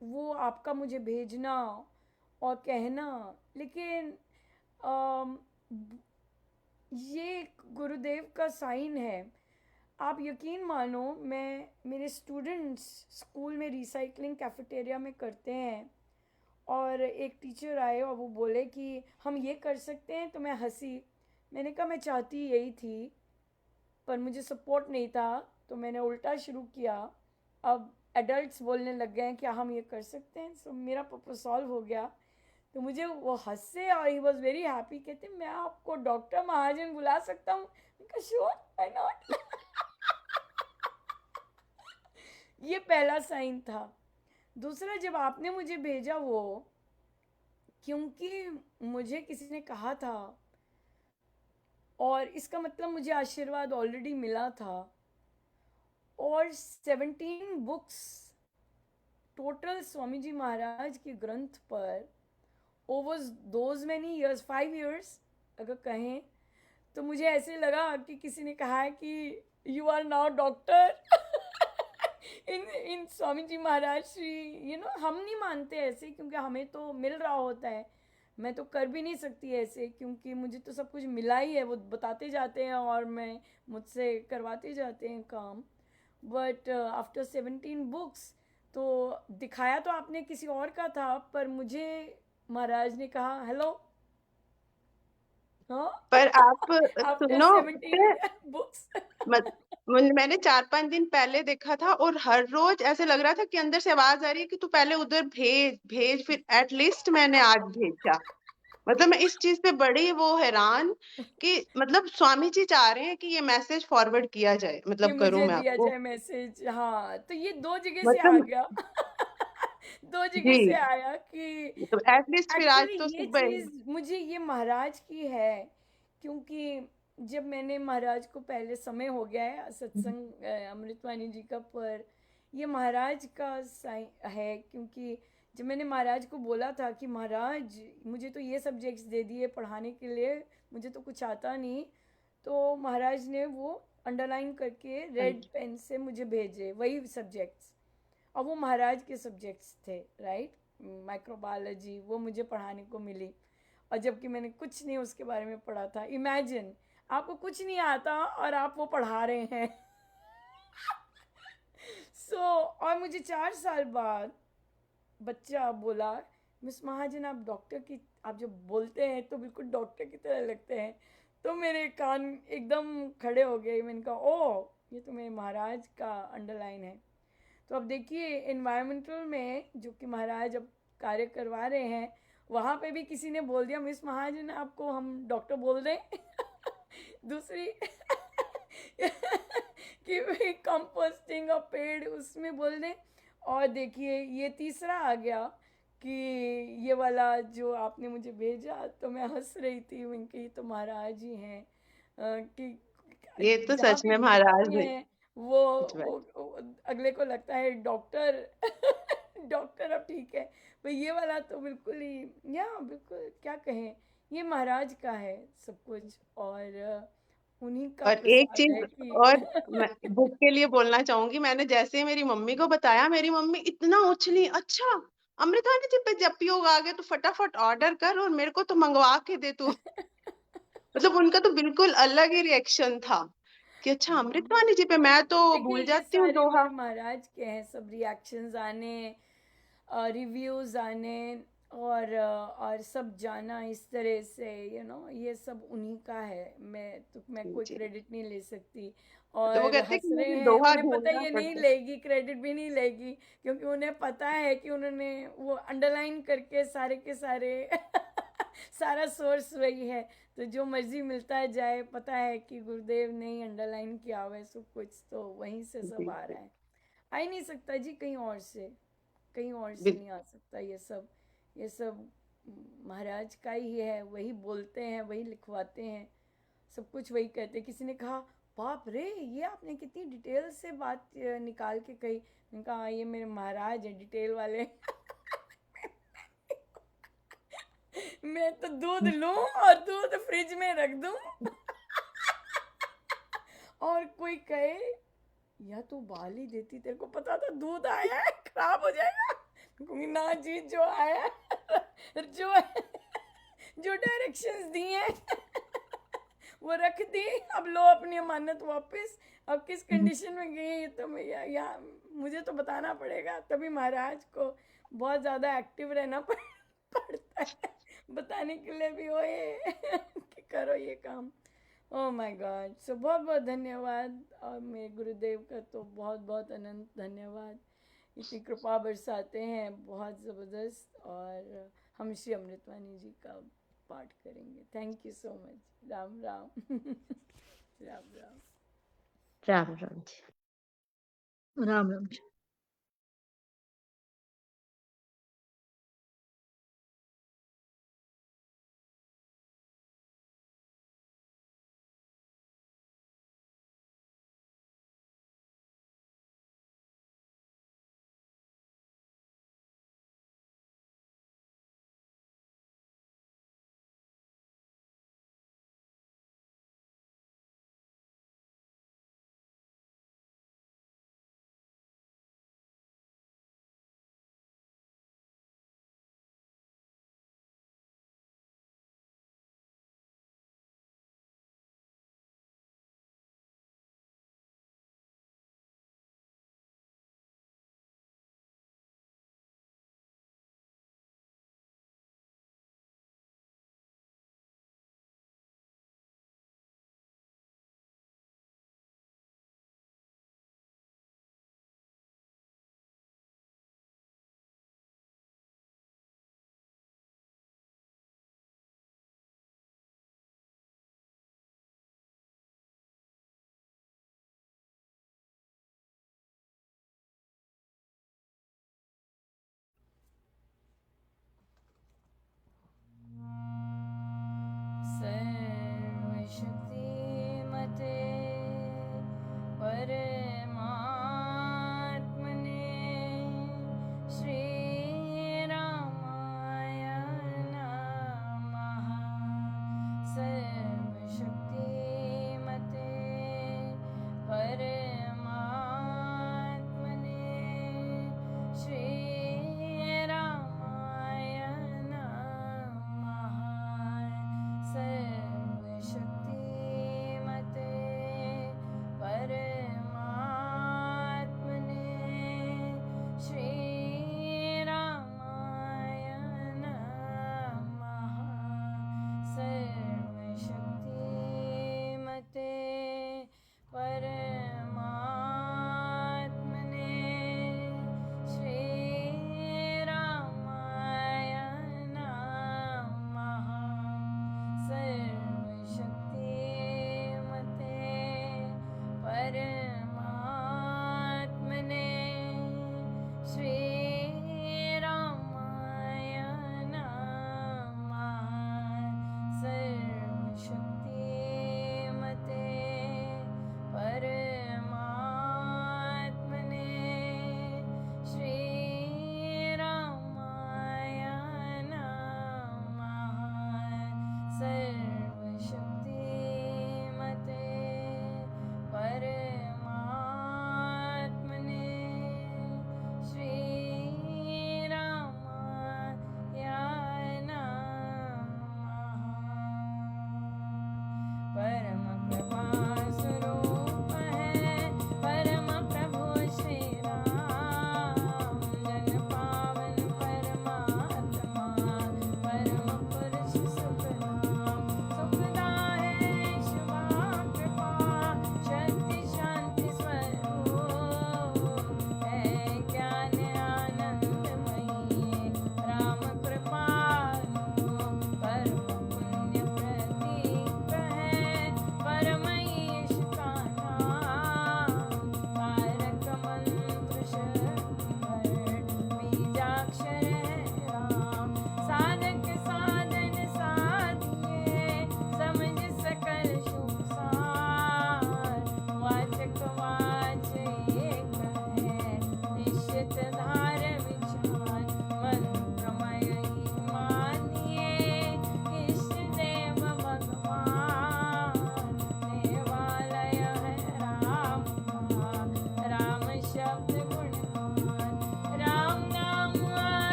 वो आपका मुझे भेजना और कहना, लेकिन अम, ये एक गुरुदेव का साइन है। आप यकीन मानो, मेरे स्टूडेंट्स स्कूल में रिसाइकलिंग कैफेटेरिया में करते हैं, और एक टीचर आए और वो बोले कि हम ये कर सकते हैं, तो मैं हंसी। मैंने कहा मैं चाहती यही थी, पर मुझे सपोर्ट नहीं था, तो मैंने उल्टा शुरू किया। अब एडल्ट्स बोलने लग गए हैं क्या हम ये कर सकते हैं, सो मेरा पर्पस सॉल्व हो गया। तो मुझे वो हंसे और ही वॉज वेरी हैप्पी, कहते मैं आपको डॉक्टर महाजन बुला सकता हूँ। मैंने कहा श्योर, व्हाई नॉट ये पहला साइन था। दूसरा, जब आपने मुझे भेजा वो, क्योंकि मुझे किसी ने कहा था और इसका मतलब मुझे आशीर्वाद ऑलरेडी मिला था, और 17 बुक्स टोटल स्वामी जी महाराज के ग्रंथ पर over those many years, 5 years अगर कहें, तो मुझे ऐसे लगा कि किसी ने कहा है कि यू आर नाउ डॉक्टर इन स्वामी जी महाराज श्री, हम नहीं मानते ऐसे, क्योंकि हमें तो मिल रहा होता है। मैं तो कर भी नहीं सकती ऐसे, क्योंकि मुझे तो सब कुछ मिला ही है, वो बताते जाते हैं और मैं मुझसे करवाते जाते हैं काम। बट आफ्टर 17 बुक्स, तो दिखाया तो आपने किसी और का था, पर मुझे महाराज ने कहा हेलो, हाँ पर आप आफ्टर सुनो, 17 बुक्स। मत मैंने 4-5 दिन पहले देखा था, और हर रोज ऐसे लग रहा था कि अंदर से आवाज आ रही है कि तू पहले उधर भेज भेज, फिर एटलीस्ट मैंने आज भेजा। मतलब मैं इस चीज पे बड़ी वो हैरान कि मतलब स्वामी जी चाह रहे हैं कि ये मैसेज फॉरवर्ड किया जाए, कि मतलब करूं मुझे मैं दिया आपको, जाए मैसेज। हाँ, तो ये दो जगह से आ मतलब गया। दो जगह से जी, आया कि मतलब एटलीस्ट फिर आज एक्चुअली तो ये सुबह। चीज़ मुझे ये महाराज की है, क्योंकि जब मैंने महाराज को, पहले समय हो गया है सत्संग अमृतवाणी जी का, पर ये महाराज का साइन है, क्योंकि जब मैंने महाराज को बोला था कि महाराज मुझे तो ये सब्जेक्ट्स दे दिए पढ़ाने के लिए, मुझे तो कुछ आता नहीं, तो महाराज ने वो अंडरलाइन करके रेड पेन से मुझे भेजे वही सब्जेक्ट्स, और वो महाराज के सब्जेक्ट्स थे, राइट। माइक्रोबायोलॉजी वो मुझे पढ़ाने को मिली, और जबकि मैंने कुछ नहीं उसके बारे में पढ़ा था। इमेजिन, आपको कुछ नहीं आता और आप वो पढ़ा रहे हैं। और मुझे 4 साल बाद बच्चा बोला, मिस महाजन आप डॉक्टर की, आप जब बोलते हैं तो बिल्कुल डॉक्टर की तरह लगते हैं। तो मेरे कान एकदम खड़े हो गए, मैंने कहा ओ, ये तो मेरे महाराज का अंडरलाइन है। तो अब देखिए इन्वायरमेंटल में जो कि महाराज अब कार्य करवा रहे हैं, वहाँ पे भी किसी ने बोल दिया, मिस महाजन आपको हम डॉक्टर बोल दें। दूसरी कि भाई कंपोस्टिंग और पेड़ उसमें बोल दें। और देखिए ये तीसरा आ गया कि ये वाला जो आपने मुझे भेजा, तो मैं हंस रही थी, मैं कि ये तो महाराज ही हैं, कि ये तो जहाँ सच भी में महाराज जाती है। हैं वो अगले को लगता है डॉक्टर। डॉक्टर अब ठीक है, पर ये वाला तो बिल्कुल ही, या बिल्कुल क्या कहें, ये महाराज का है सब कुछ, और उन्हीं का और एक प्रसाद चीज है कि और मैं बुक के लिए बोलना चाहूंगी, मैंने जैसे ही मेरी मम्मी को बताया, मेरी मम्मी इतना उछली, अच्छा अमृतानी जी पे जब योग आ गए तो फटाफट ऑर्डर कर और मेरे को तो मंगवा के दे तू। मतलब उनका तो बिल्कुल अलग ही रिएक्शन था कि अच्छा हाँ, अमृतवाणी जी पे, मैं तो देखिए भूल ये जाती हूँ सारे दोहा। मेरे महाराज के हैं, सब रिएक्शंस आने, रिव्यूज आने, और सब जाना इस तरह से, ये सब उन्हीं का है। मैं कोई जी, क्रेडिट नहीं ले सकती। तो वो और कहते हैं हंस कि रहे मुझे हैं, दोहा उन्हें पता है ढूंढना ये नहीं पड़ता है। लेगी, क्रेडिट भी नहीं लेगी, क्योंकि उन्हें पता है कि उन्होंने वो अंडरलाइन करके सारे के सारे सारा सोर्स वही है। तो जो मर्जी मिलता है जाए, पता है कि गुरुदेव ने ही अंडरलाइन किया हुआ है सब कुछ, तो वहीं से सब जी आ जी, रहा है। आ ही नहीं सकता जी कहीं और से, कहीं और से बिल्कुल। नहीं आ सकता ये सब महाराज का ही है, वही बोलते हैं, वही लिखवाते हैं, सब कुछ वही कहते हैं। किसी ने कहा, बाप रे ये आपने कितनी डिटेल से बात निकाल के कही। मैंने कहा "हाँ, ये मेरे महाराज हैं डिटेल वाले।" मैं तो दूध लूं और दूध फ्रिज में रख दूं, और कोई कहे, या तू बाल ही देती, तेरे को पता था दूध आया है खराब हो जाएगा। मैं कहूंगी ना जी, जो आया है, जो डायरेक्शंस दी हैं, वो रख दी, अब लो अपनी अमानत वापस। अब किस कंडीशन में गई ये तो मैं मुझे तो बताना पड़ेगा, तभी महाराज को बहुत ज़्यादा एक्टिव रहना पड़ता है, बताने के लिए भी ओए कि करो ये काम। ओह माय गॉड, सो बहुत बहुत धन्यवाद, और मेरे गुरुदेव का तो बहुत बहुत अनंत धन्यवाद, इतनी कृपा बरसाते हैं बहुत ज़बरदस्त। और हम श्री अमृतवाणी जी का पाठ करेंगे। Thank you so much. Ram Ram. Ram Ram. Ram Ram ji. Ram Ram.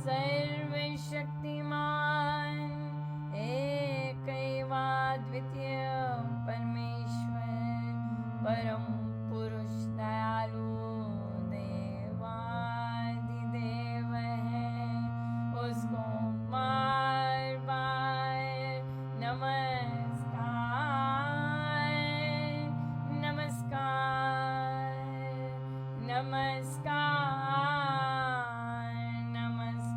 सर्वशक्तिमान एकैवाद्वितीय परमेश्वर परम पुरुष दयालु देवादिदेव है, उसको बार बार नमस्कार नमस्कार नमस्कार नमस्कार।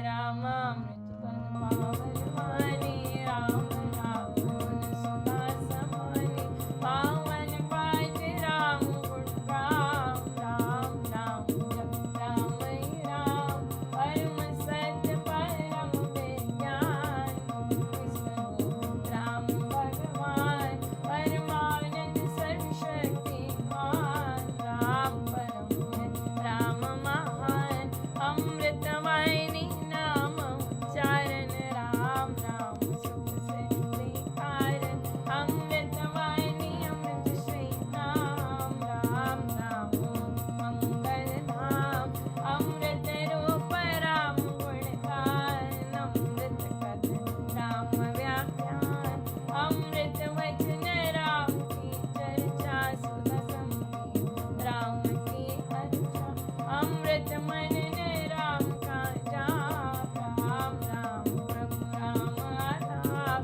रामामृत पद पावन वाणी, राम राम गुण सुधा समानी, पावन पाठ राम गुण गाम, राम राम जप राम ही राम, परम सत्य परम विज्ञान, विष्णु राम भगवान, परमानंद सर्वशक्तिमान, राम परम राम महान, अमृतवाहिनी नाम उच्चारण, राम राम सुख से कारण, अमृतवाहिनी अमृत श्री नाम, राम राम मंगल धाम, अमृत रूप राम गुणगान, अमृत कथ राम व्याख्यान, अमृत वचन राम की चर्चा, सुधा संगीत राम की अर्चा, अमृत मनन राम का जाप, राम राम प्रभु राम आलाप,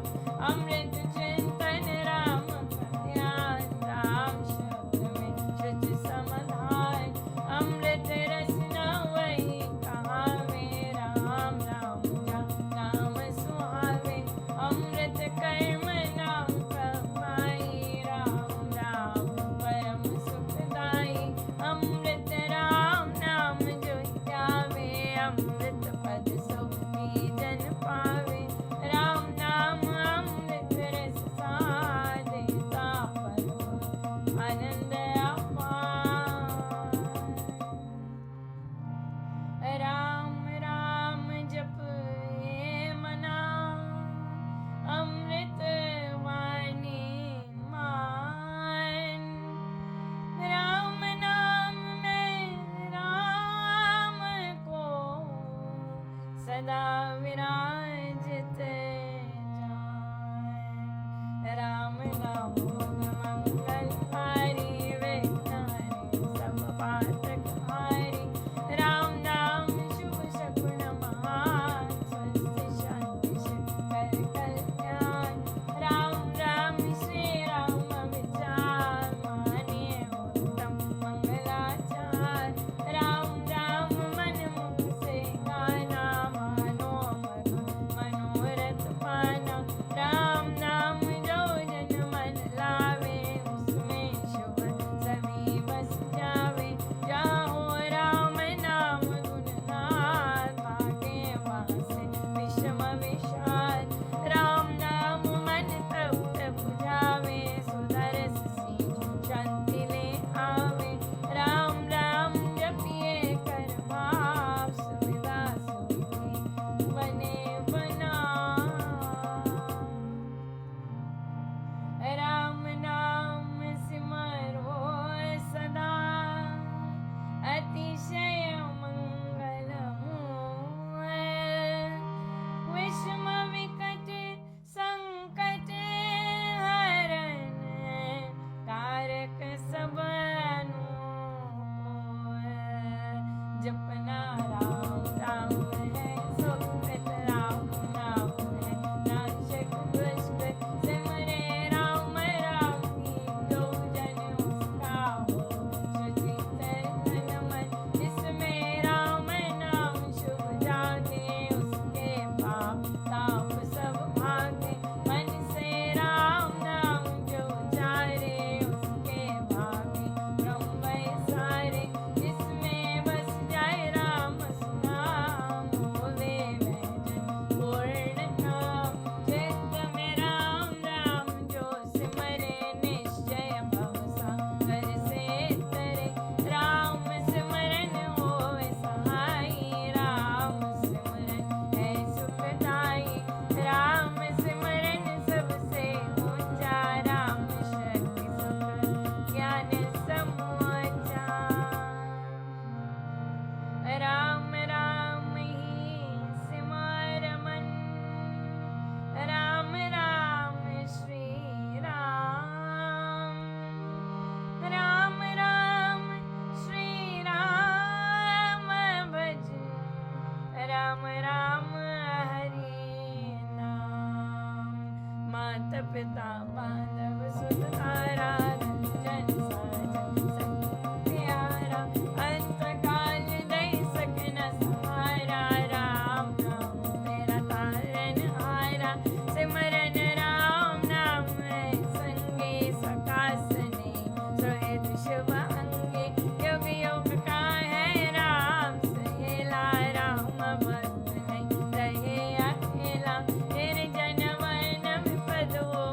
अमृत चिंतन राम का ध्यान, राम शब्द में सच समाधान, अमृत रसना वही कहावे, राम राम का नाम सुहावे, अमृत कर्म नाम कमाई, राम राम परम सुखदाई, अमृत राम नाम जो ध्यावे, अमृत पद सो जन पावे, राम नाम अमृत रस देता परम आनंद अपार। राम राम जप ये मना, अमृत वाणी मान, राम नाम में राम को सदा विराजित जान, राम नाम मंगलहारी, विघ्नहारी सब पातकहारी, राम नाम शुभ शकुन महान, स्वस्थ शांति शिव कर कल्याण, राम राम श्री राम विचार, मानिए उत्तम मंगलाचार, राम राम मन मुख से गाना, मानो मधुर मनोरथ पाना, राम नाम जो जन मन लावे, उसमें शुभ सभी बस जावे, जाहो राम नाम गुणगान, भागे वहाँ से विषम विषाद, राम नाम मन तृप्त बुझावे, सुधरस सींच शांति ले आवे, राम राम जपिए कर भाव, सुविधा सुखी बने बना, राम नाम सिमरो सदा, अतिशय मंगलमय, विषम विकट संकट हरण, कारक सब अनुकूल, जपना राम राम है सुकृत, राम नाम है नाशक दुष्ट, सिमरे राम राम की जो जन उसका हो सुचित तन मन, जिसमें राम नाम शुभ जागे, उसके पाप ताप सब भागे, मन से राम नाम जो चारे, उसके भागे ब्रह्म सारे, जिसमें बस जाए राम सुनाम, होवे पिता बांधव सुत तारा रंजन साजन संग प्यारा अंत काल दई सकन सहारा राम नाम तेरा तारन हारा सिमरन राम नाम संगे सकासने सुहृद शुभ अंगे युग युग का है राम सहेला राम भक्त नहीं रहे अकेला निर्जन वन विपद हो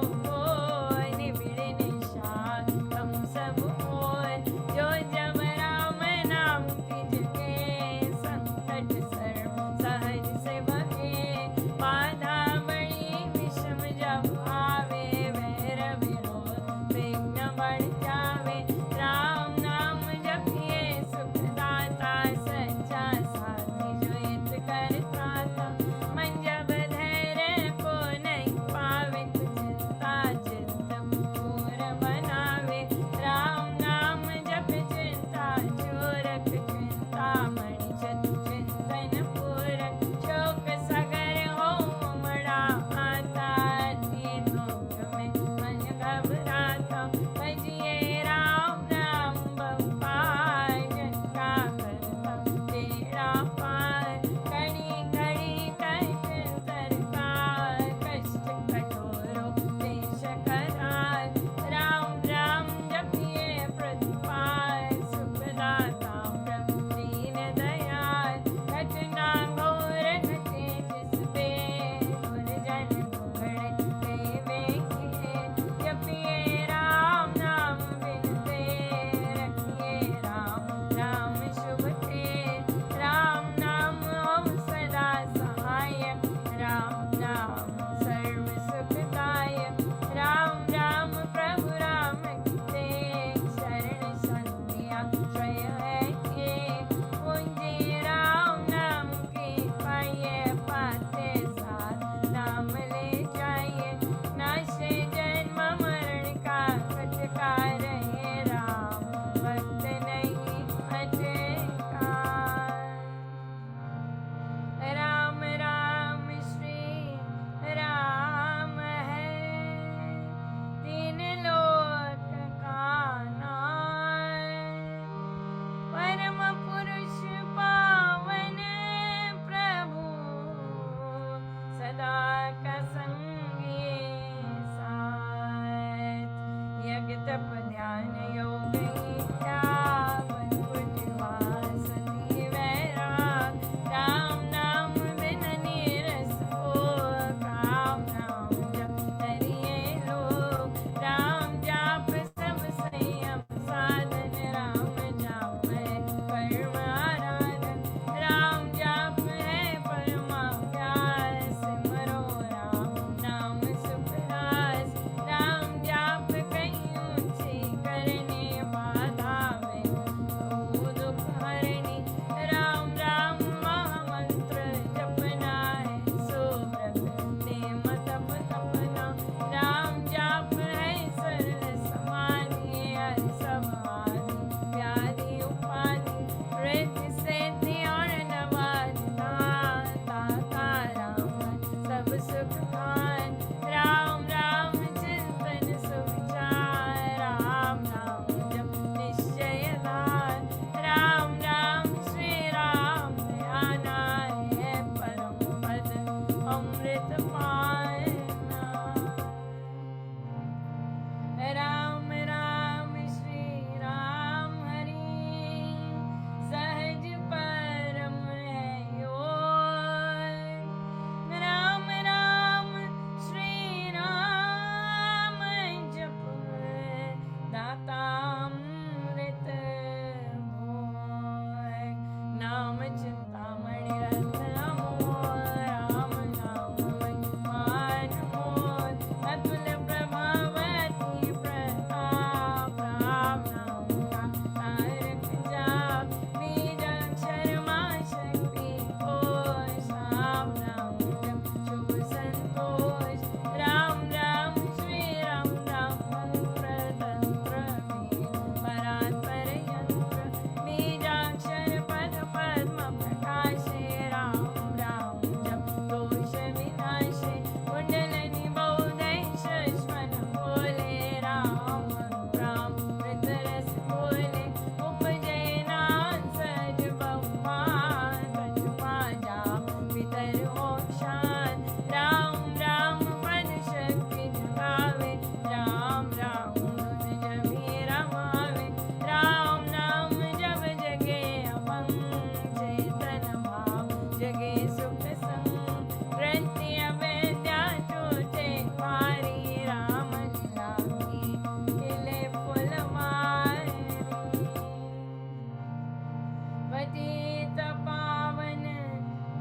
पतित पावन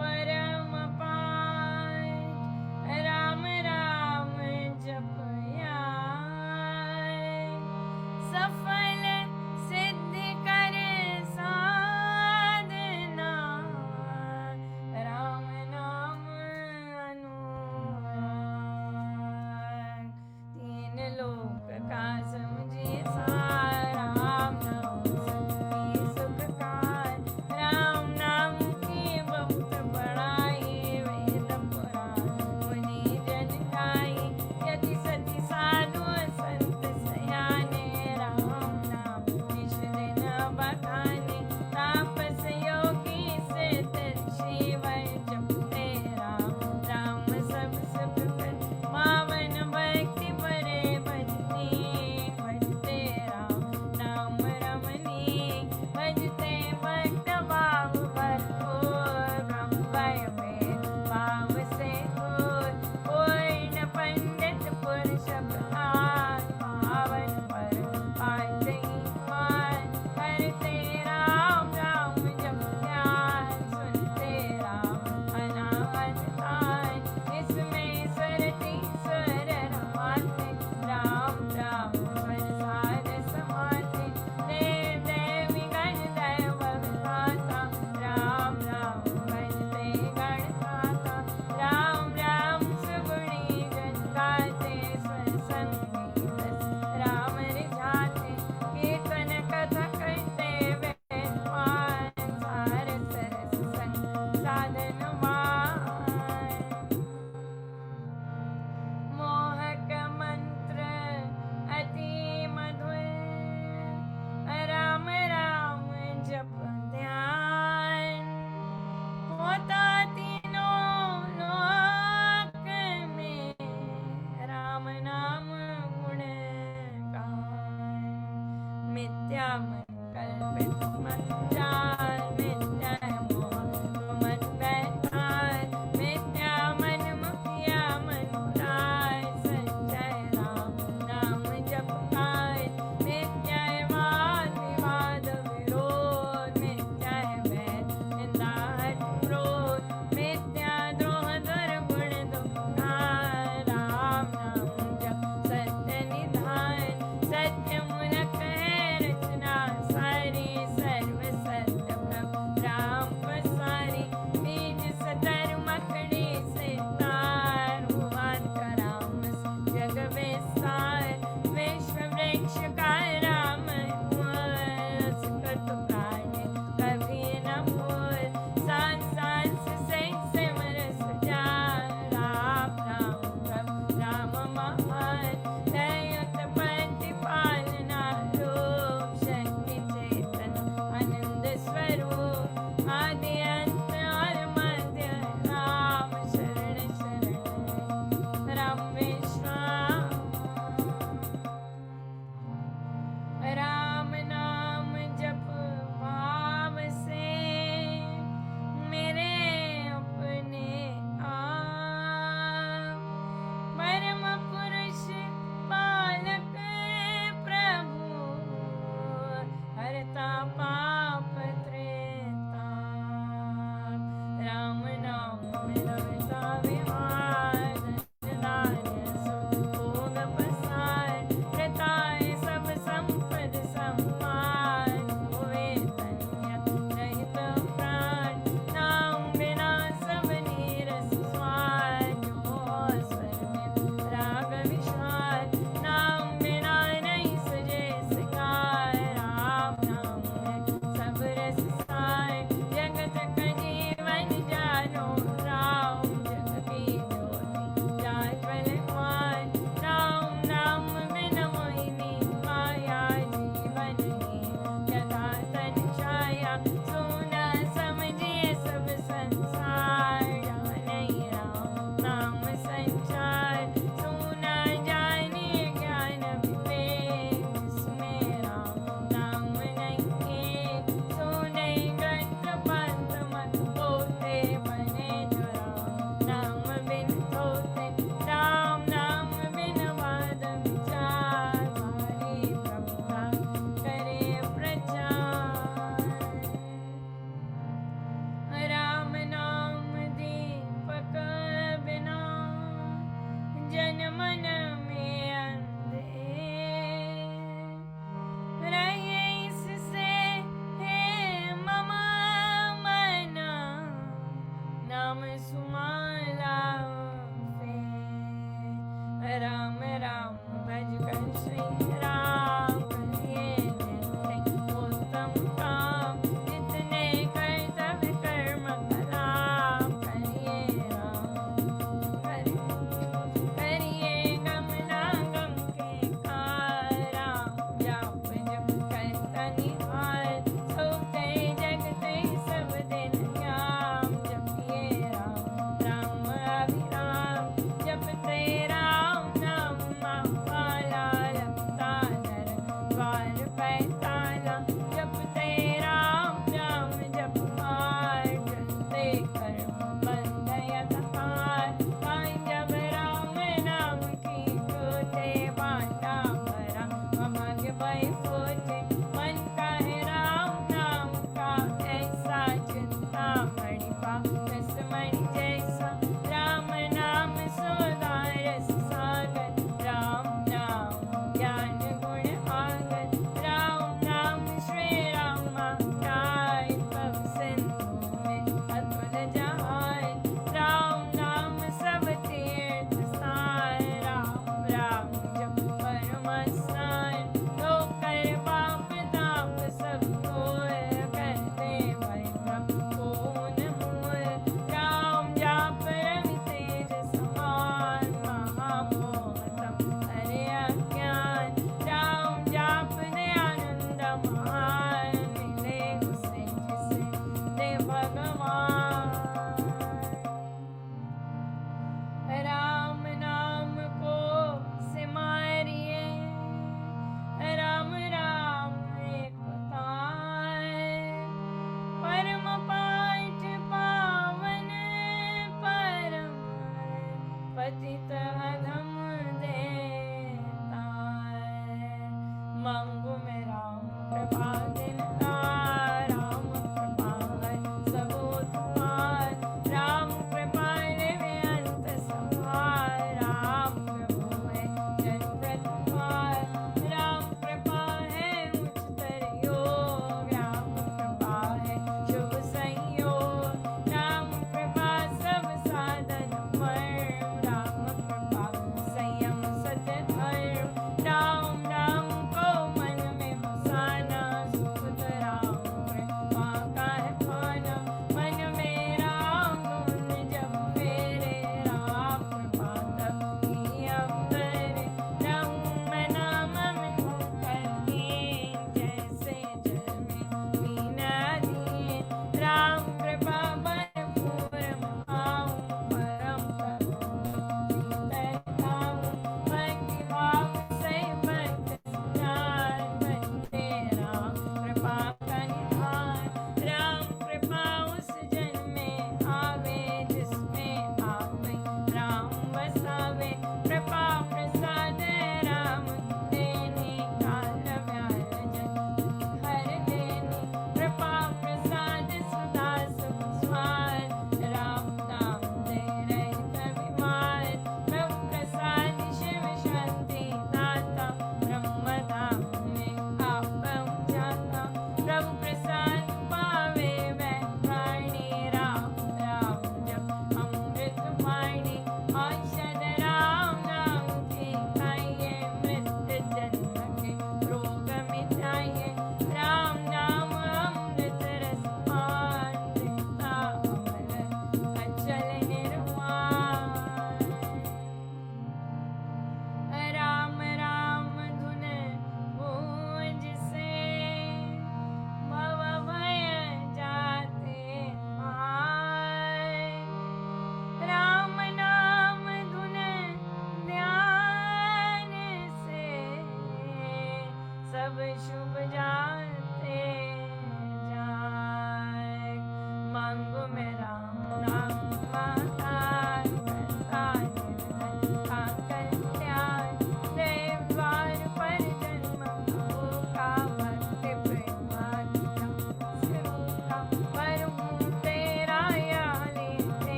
परम पावन राम राम जपया सफल सिद्ध कर साधना राम नाम अनुराग तीन लोक का समझे सार राम नाम सत्य सुखकार राम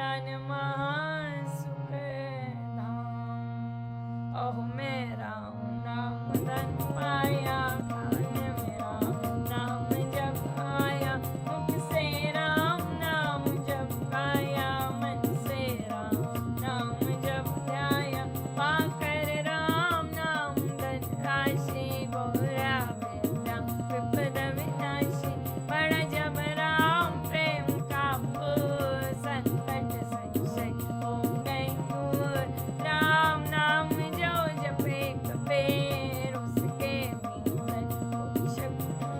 दान महासुख धाम। अहो मेरा नाम धन पाया, कान में राम नाम जब आया, मुख से राम नाम जब गाया, मन से राम नाम जब ध्याया, पाकर राम नाम धन राशि, बोला विद्या विपद विनाशी, बड़ा जब राम प्रेम का फूल, संकट संशय हो गए दूर। राम नाम जो जपे कबीर, उसके भीतर हो शक्ति,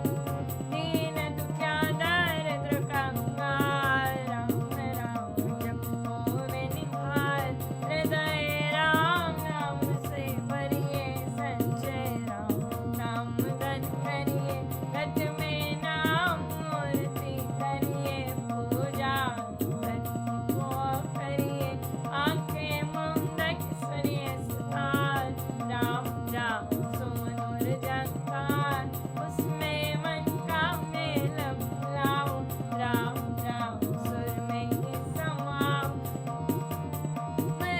दीन दुखिया दरिद्र कंगाल, राम राम जप होवे निहाल। हृदय राम नाम से भरिए, संचय राम नाम धन करिए, घट में नाम मूर्ति करिए, पूजा धन को करिए, आंखें मुंदक सुनिए सुतार, राम राम सुमधुर झंकार, उसमें मन का मेल लाओ, राम राम सुर में ही समाओ।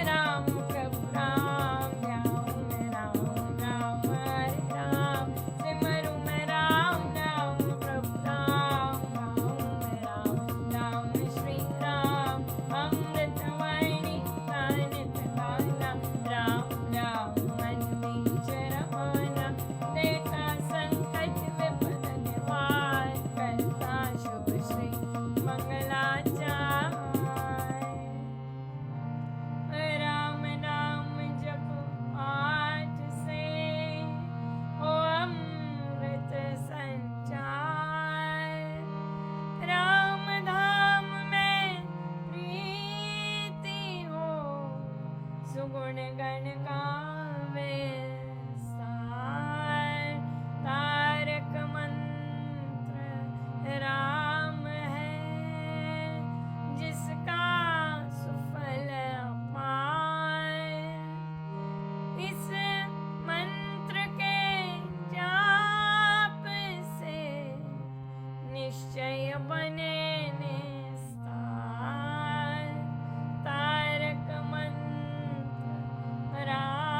राम प्रभु राम ध्याऊं मैं, राम राम हरे राम सिमरूं मैं, राम राम प्रभु राम गाऊं मैं, राम राम श्री राम अमृत वाणी का नित गाना, राम राम मन बीच रमाना, देखा संकट विपद निवार, करता शुभ श्री मंगलाचार। राम नाम जप पाठ से हो अमृत संचार, राम धाम में प्रीति हो, सुगुण गण गावे सार। तारक मंत्र राम है, जिसका सुफल अपार। इस मंत्र के जाप से निश्चय बने निस्तार। तारक मंत्र राम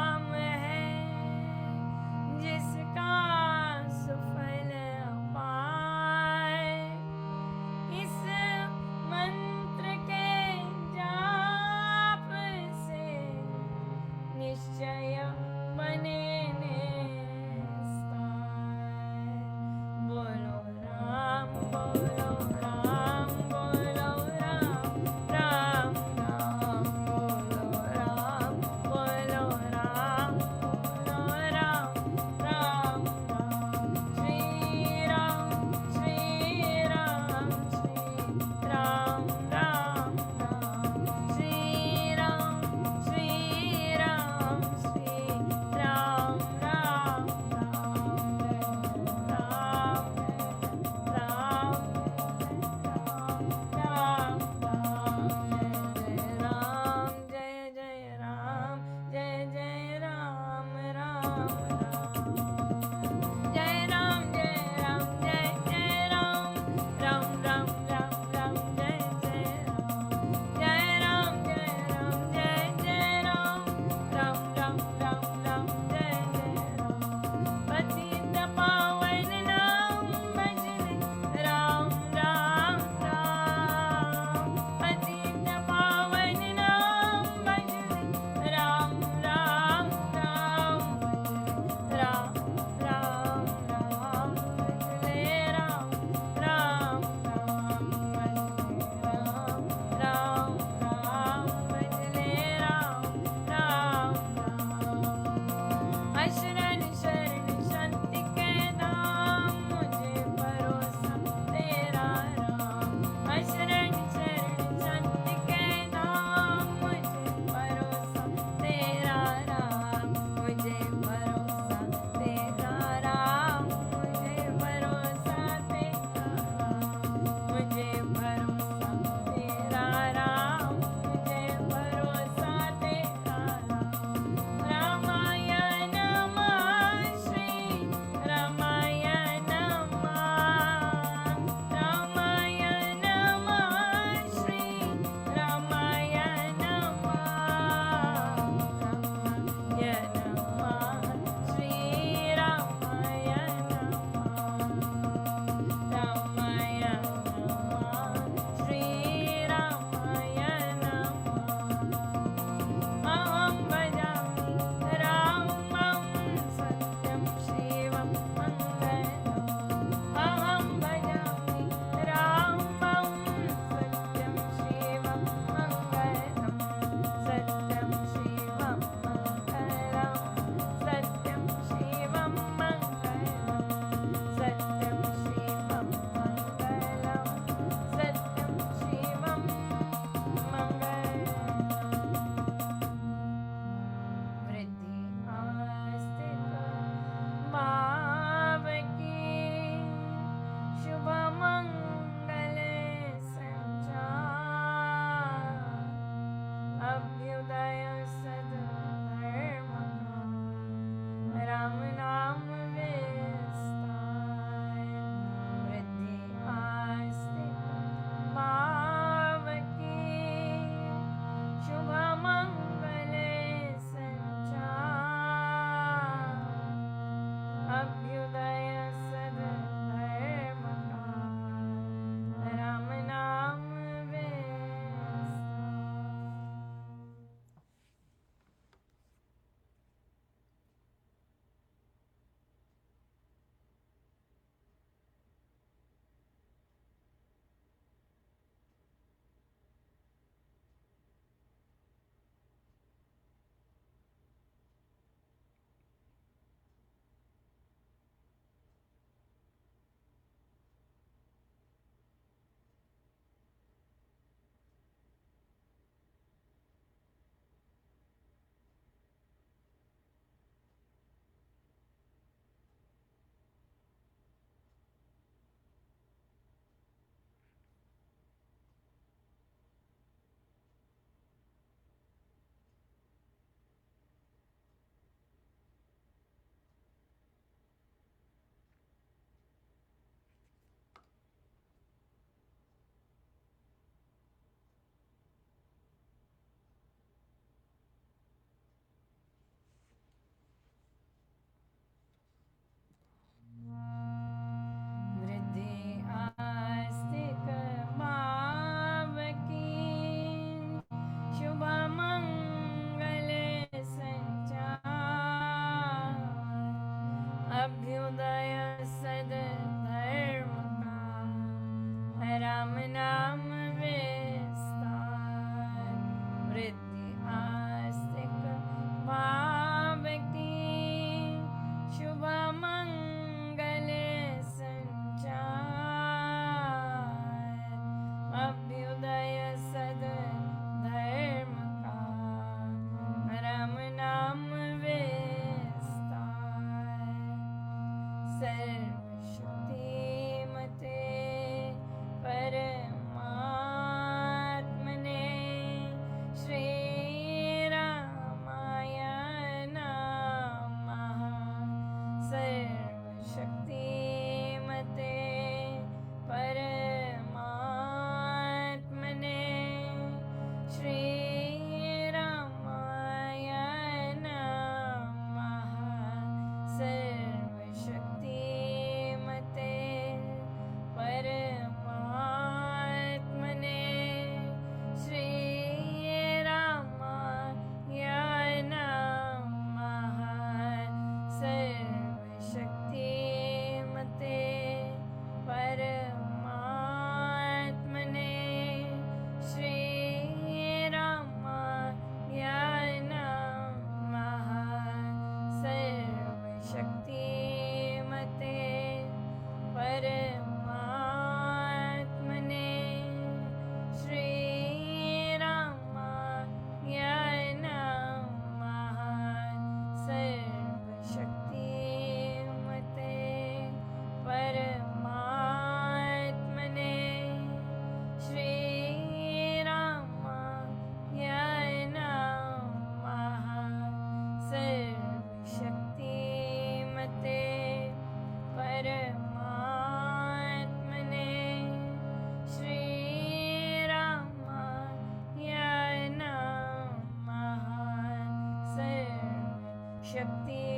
शक्ति